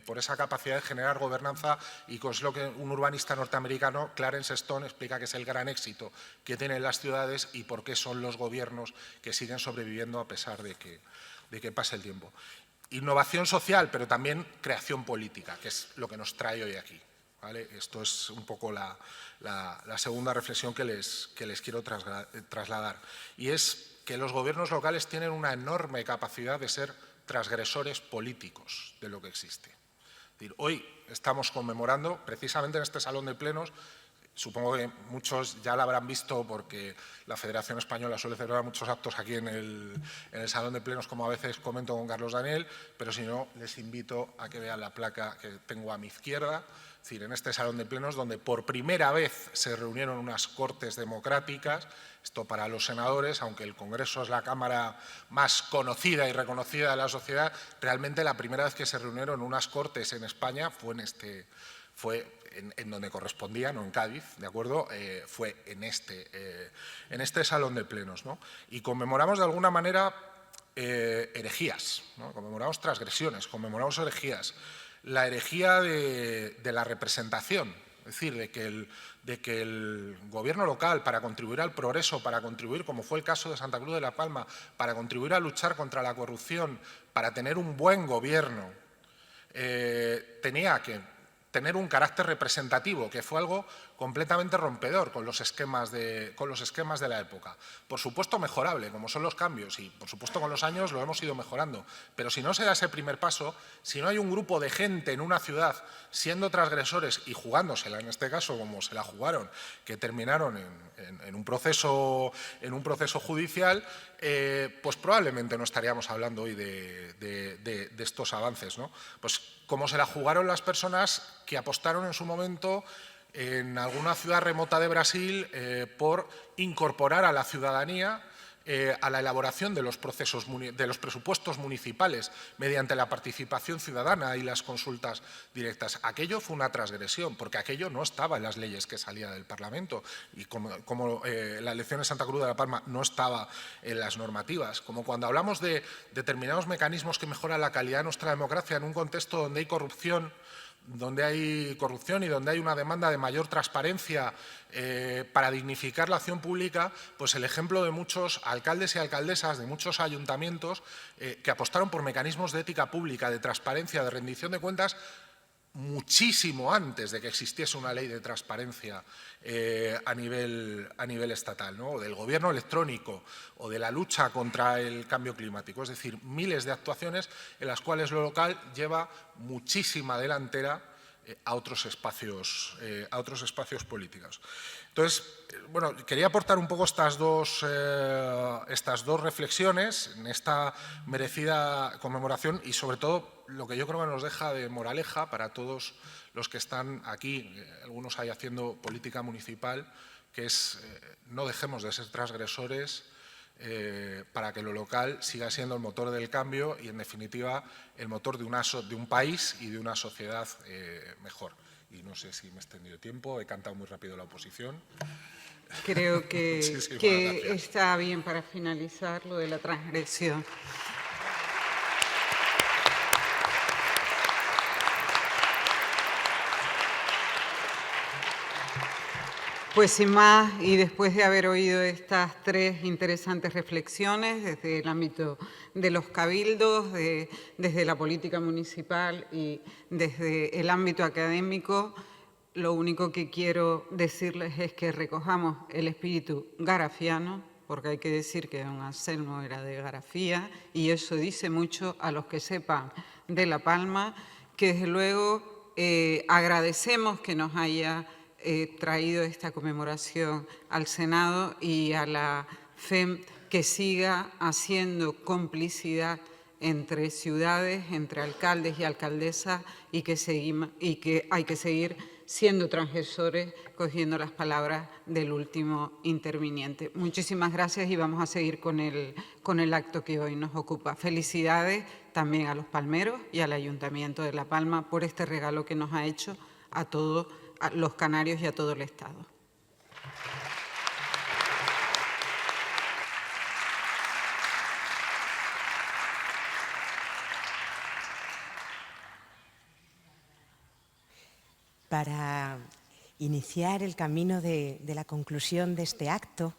por esa capacidad de generar gobernanza, y con lo que un urbanista norteamericano, Clarence Stone, explica que es el gran éxito que tienen las ciudades y por qué son los buenos gobiernos que siguen sobreviviendo a pesar de que pase el tiempo. Innovación social, pero también creación política, que es lo que nos trae hoy aquí, ¿vale? Esto es un poco la segunda reflexión que les quiero trasladar. Y es que los gobiernos locales tienen una enorme capacidad de ser transgresores políticos de lo que existe. Es decir, hoy estamos conmemorando, precisamente en este salón de plenos, supongo que muchos ya la habrán visto porque la Federación Española suele celebrar muchos actos aquí en el Salón de Plenos, como a veces comento con Carlos Daniel, pero si no, les invito a que vean la placa que tengo a mi izquierda. Es decir, en este Salón de Plenos, donde por primera vez se reunieron unas Cortes democráticas, esto para los senadores, aunque el Congreso es la Cámara más conocida y reconocida de la sociedad, realmente la primera vez que se reunieron unas Cortes en España fue en donde correspondía, no en Cádiz, ¿de acuerdo? Fue en este Salón de Plenos, ¿no? Y conmemoramos de alguna manera herejías, ¿no? Conmemoramos transgresiones, conmemoramos herejías. La herejía de la representación, es decir, de que el gobierno local, para contribuir al progreso, para contribuir, como fue el caso de Santa Cruz de la Palma, para contribuir a luchar contra la corrupción, para tener un buen gobierno, tenía que tener un carácter representativo, que fue algo completamente rompedor con los esquemas de la época. Por supuesto mejorable, como son los cambios, y por supuesto con los años lo hemos ido mejorando. Pero si no se da ese primer paso, si no hay un grupo de gente en una ciudad siendo transgresores y jugándosela, en este caso como se la jugaron, que terminaron en un proceso judicial, pues probablemente no estaríamos hablando hoy de estos avances, ¿no? Pues como se la jugaron las personas que apostaron en su momento en alguna ciudad remota de Brasil por incorporar a la ciudadanía a la elaboración de los presupuestos municipales mediante la participación ciudadana y las consultas directas. Aquello fue una transgresión, porque aquello no estaba en las leyes que salía del Parlamento y como la elección de Santa Cruz de la Palma no estaba en las normativas. Como cuando hablamos de determinados mecanismos que mejoran la calidad de nuestra democracia en un contexto donde hay corrupción y donde hay una demanda de mayor transparencia para dignificar la acción pública, pues el ejemplo de muchos alcaldes y alcaldesas, de muchos ayuntamientos que apostaron por mecanismos de ética pública, de transparencia, de rendición de cuentas, muchísimo antes de que existiese una ley de transparencia a nivel estatal, ¿no? O del gobierno electrónico o de la lucha contra el cambio climático. Es decir, miles de actuaciones en las cuales lo local lleva muchísima delantera a otros espacios políticos. Entonces, bueno, quería aportar un poco estas dos reflexiones en esta merecida conmemoración y, sobre todo, lo que yo creo que nos deja de moraleja para todos los que están aquí, algunos ahí haciendo política municipal, que es no dejemos de ser transgresores para que lo local siga siendo el motor del cambio y, en definitiva, el motor de un país y de una sociedad mejor. Y no sé si me he extendido tiempo, he cantado muy rápido la oposición. Creo que está bien para finalizar lo de la transgresión. Pues sin más, y después de haber oído estas tres interesantes reflexiones desde el ámbito de los cabildos, desde la política municipal y desde el ámbito académico, lo único que quiero decirles es que recojamos el espíritu garafiano, porque hay que decir que don Anselmo era de Garafía, y eso dice mucho a los que sepan de La Palma, que desde luego agradecemos que nos haya traído esta conmemoración al Senado y a la FEM que siga haciendo complicidad entre ciudades, entre alcaldes y alcaldesas y que hay que seguir siendo transgresores, cogiendo las palabras del último interviniente. Muchísimas gracias y vamos a seguir con el acto que hoy nos ocupa. Felicidades también a los palmeros y al Ayuntamiento de La Palma por este regalo que nos ha hecho a todos a los canarios y a todo el Estado. Para iniciar el camino de la conclusión de este acto,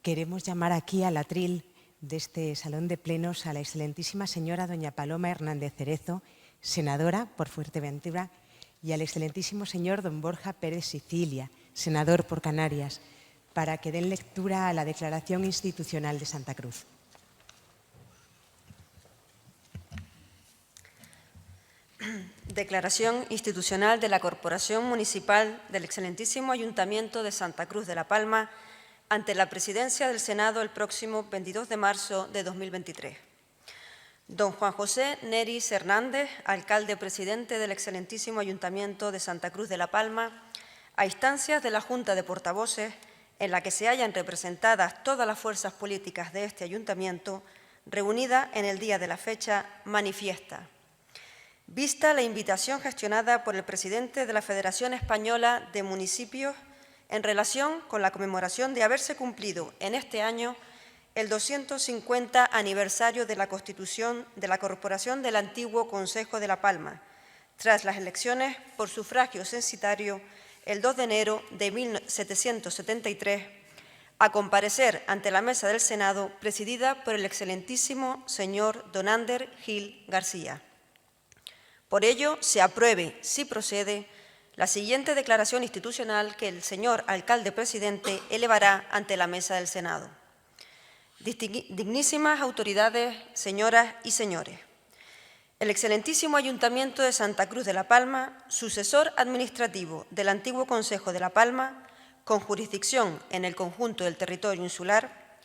queremos llamar aquí al atril de este salón de plenos a la excelentísima señora doña Paloma Hernández Cerezo, senadora por Fuerteventura, y al excelentísimo señor don Borja Pérez Sicilia, senador por Canarias, para que den lectura a la Declaración Institucional de Santa Cruz. Declaración Institucional de la Corporación Municipal del Excelentísimo Ayuntamiento de Santa Cruz de La Palma ante la Presidencia del Senado el próximo 22 de marzo de 2023. Don Juan José Neris Hernández, alcalde presidente del Excelentísimo Ayuntamiento de Santa Cruz de La Palma, a instancias de la Junta de Portavoces, en la que se hallan representadas todas las fuerzas políticas de este ayuntamiento, reunida en el día de la fecha, manifiesta: vista la invitación gestionada por el presidente de la Federación Española de Municipios en relación con la conmemoración de haberse cumplido en este año el 250 aniversario de la constitución de la Corporación del antiguo Concejo de La Palma, tras las elecciones por sufragio censitario el 2 de enero de 1773, a comparecer ante la mesa del Senado presidida por el excelentísimo señor don Ander Gil García. Por ello, se apruebe, si procede, la siguiente declaración institucional que el señor alcalde presidente elevará ante la mesa del Senado. Dignísimas autoridades, señoras y señores, el excelentísimo Ayuntamiento de Santa Cruz de La Palma, sucesor administrativo del antiguo Concejo de La Palma, con jurisdicción en el conjunto del territorio insular,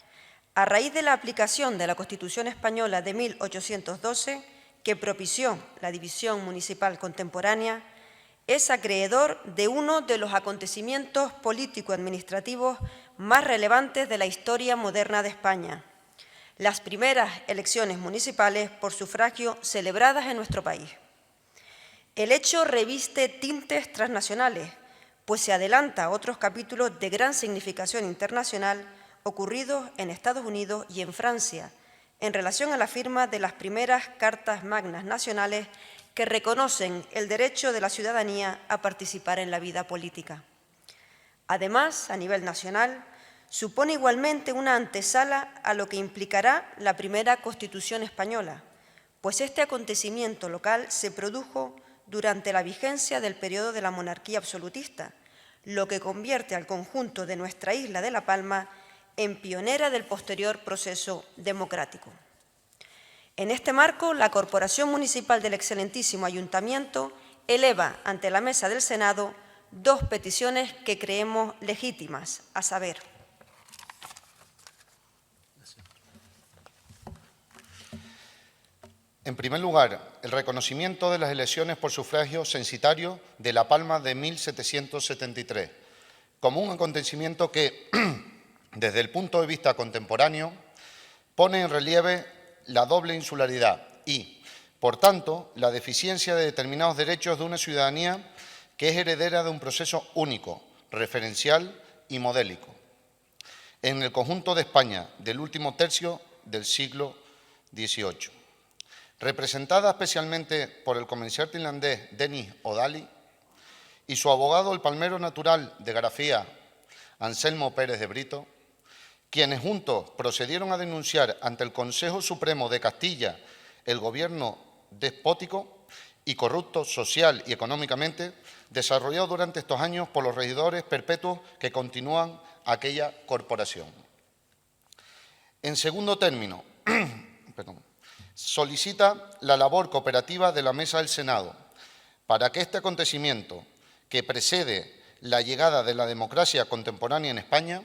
a raíz de la aplicación de la Constitución Española de 1812, que propició la división municipal contemporánea, es acreedor de uno de los acontecimientos político-administrativos más relevantes de la historia moderna de España, las primeras elecciones municipales por sufragio celebradas en nuestro país. El hecho reviste tintes transnacionales, pues se adelanta a otros capítulos de gran significación internacional ocurridos en Estados Unidos y en Francia, en relación a la firma de las primeras cartas magnas nacionales que reconocen el derecho de la ciudadanía a participar en la vida política. Además, a nivel nacional, supone igualmente una antesala a lo que implicará la primera Constitución española, pues este acontecimiento local se produjo durante la vigencia del periodo de la monarquía absolutista, lo que convierte al conjunto de nuestra isla de La Palma en pionera del posterior proceso democrático. En este marco, la Corporación Municipal del Excelentísimo Ayuntamiento eleva ante la mesa del Senado dos peticiones que creemos legítimas, a saber: en primer lugar, el reconocimiento de las elecciones por sufragio censitario de La Palma de 1773, como un acontecimiento que, desde el punto de vista contemporáneo, pone en relieve la doble insularidad y, por tanto, la deficiencia de determinados derechos de una ciudadanía que es heredera de un proceso único, referencial y modélico, en el conjunto de España del último tercio del siglo XVIII. Representada especialmente por el comerciante irlandés Denis O'Daly y su abogado, el palmero natural de Garafía, Anselmo Pérez de Brito, quienes juntos procedieron a denunciar ante el Consejo Supremo de Castilla el gobierno despótico y corrupto social y económicamente desarrollado durante estos años por los regidores perpetuos que continúan aquella corporación. En segundo término, solicita la labor cooperativa de la Mesa del Senado para que este acontecimiento, que precede la llegada de la democracia contemporánea en España,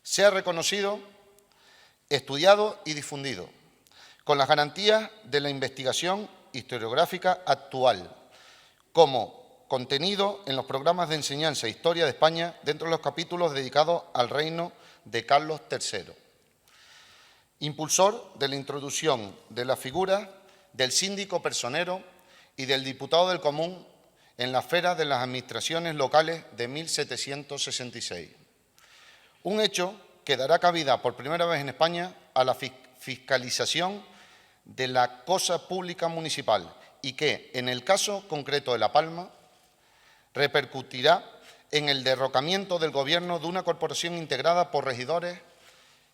sea reconocido, estudiado y difundido, con las garantías de la investigación historiográfica actual, como contenido en los programas de enseñanza e historia de España dentro de los capítulos dedicados al reino de Carlos III. Impulsor de la introducción de la figura del síndico personero y del diputado del común en la esfera de las administraciones locales de 1766. Un hecho que dará cabida por primera vez en España a la fiscalización de la cosa pública municipal y que, en el caso concreto de La Palma, repercutirá en el derrocamiento del gobierno de una corporación integrada por regidores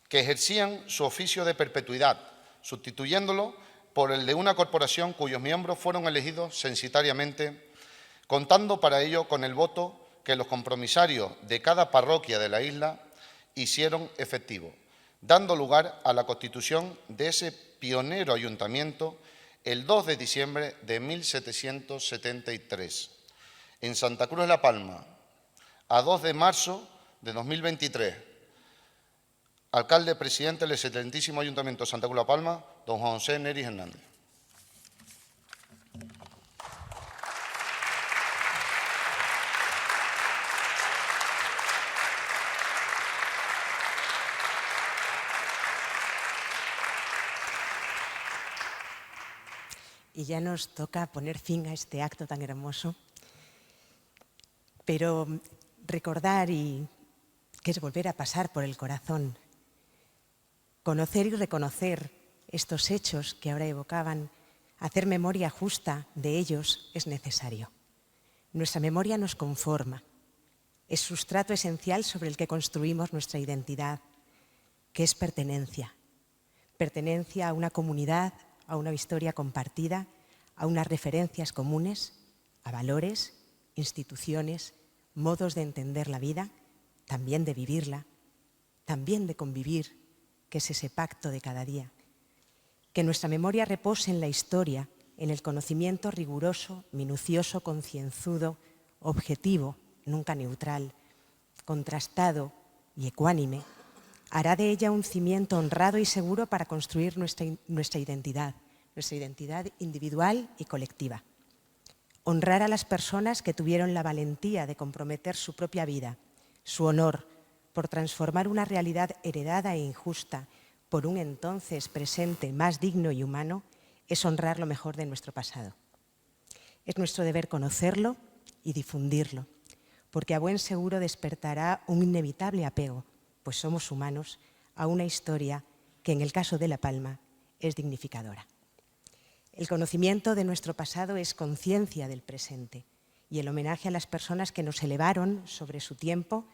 que ejercían su oficio de perpetuidad, sustituyéndolo por el de una corporación cuyos miembros fueron elegidos censitariamente, contando para ello con el voto que los compromisarios de cada parroquia de la isla hicieron efectivo, dando lugar a la constitución de ese pionero ayuntamiento el 2 de diciembre de 1773. En Santa Cruz de la Palma, a 2 de marzo de 2023, alcalde presidente del excelentísimo Ayuntamiento de Santa Cruz de la Palma, don Juan José Neris Hernández. Y ya nos toca poner fin a este acto tan hermoso, pero recordar y que es volver a pasar por el corazón, conocer y reconocer estos hechos que ahora evocaban, hacer memoria justa de ellos es necesario. Nuestra memoria nos conforma, es sustrato esencial sobre el que construimos nuestra identidad, que es pertenencia. Pertenencia a una comunidad, a una historia compartida, a unas referencias comunes, a valores, instituciones, modos de entender la vida, también de vivirla, también de convivir, que es ese pacto de cada día. Que nuestra memoria repose en la historia, en el conocimiento riguroso, minucioso, concienzudo, objetivo, nunca neutral, contrastado y ecuánime, hará de ella un cimiento honrado y seguro para construir nuestra identidad individual y colectiva. Honrar a las personas que tuvieron la valentía de comprometer su propia vida, su honor, por transformar una realidad heredada e injusta por un entonces presente más digno y humano, es honrar lo mejor de nuestro pasado. Es nuestro deber conocerlo y difundirlo, porque a buen seguro despertará un inevitable apego, pues somos humanos, a una historia que en el caso de La Palma es dignificadora. El conocimiento de nuestro pasado es conciencia del presente y el homenaje a las personas que nos elevaron sobre su tiempo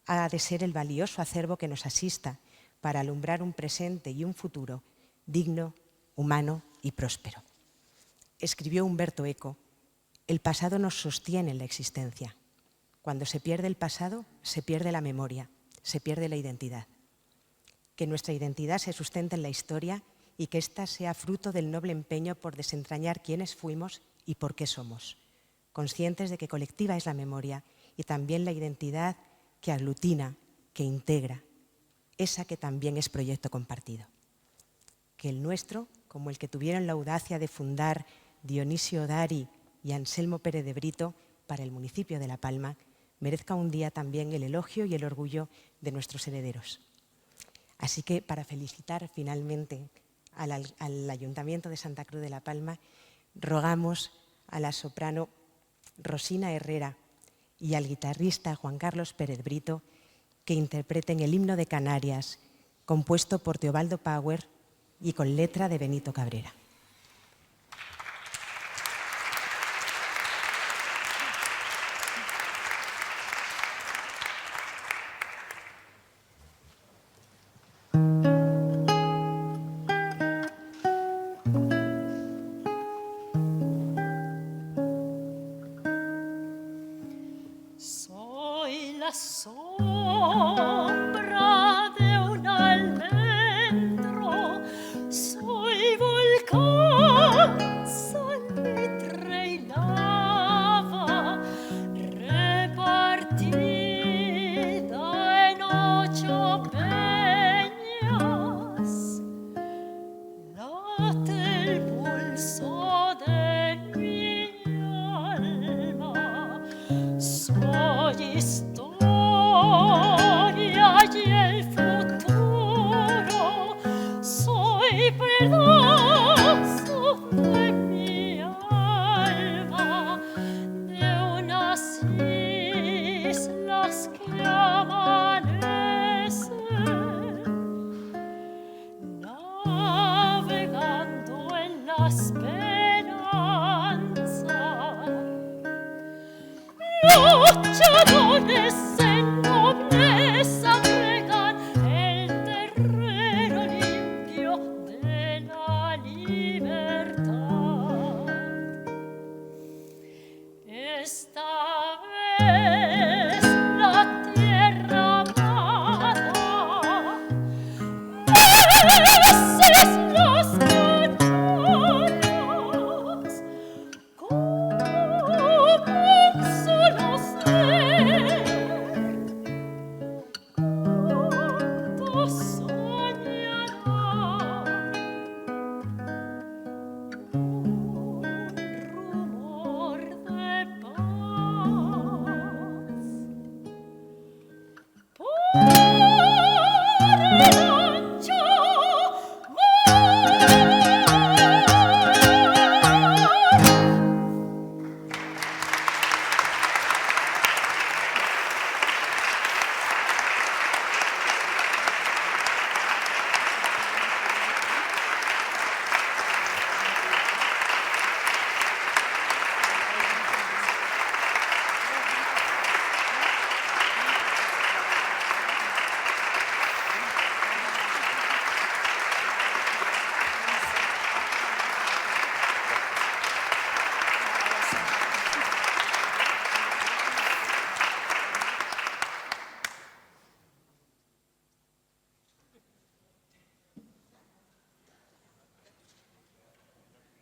ha de ser el valioso acervo que nos asista para alumbrar un presente y un futuro digno, humano y próspero. Escribió Humberto Eco: el pasado nos sostiene en la existencia. Cuando se pierde el pasado, se pierde la memoria, se pierde la identidad. Que nuestra identidad se sustente en la historia y que ésta sea fruto del noble empeño por desentrañar quiénes fuimos y por qué somos, conscientes de que colectiva es la memoria y también la identidad que aglutina, que integra, esa que también es proyecto compartido. Que el nuestro, como el que tuvieron la audacia de fundar Dionisio Dari y Anselmo Pérez de Brito para el municipio de La Palma, merezca un día también el elogio y el orgullo de nuestros herederos. Así que, para felicitar finalmente al Ayuntamiento de Santa Cruz de la Palma, rogamos a la soprano Rosina Herrera y al guitarrista Juan Carlos Pérez Brito que interpreten el himno de Canarias, compuesto por Teobaldo Power y con letra de Benito Cabrera. Soy la sombra de un almendro, soy volcán, salitre y lava, repartida en 8 peñas, late el pulso de mi alma. Soy historia y el futuro, soy pedazo de mi alma, de unas islas que amanecen, navegando en la esperanza. Luchadores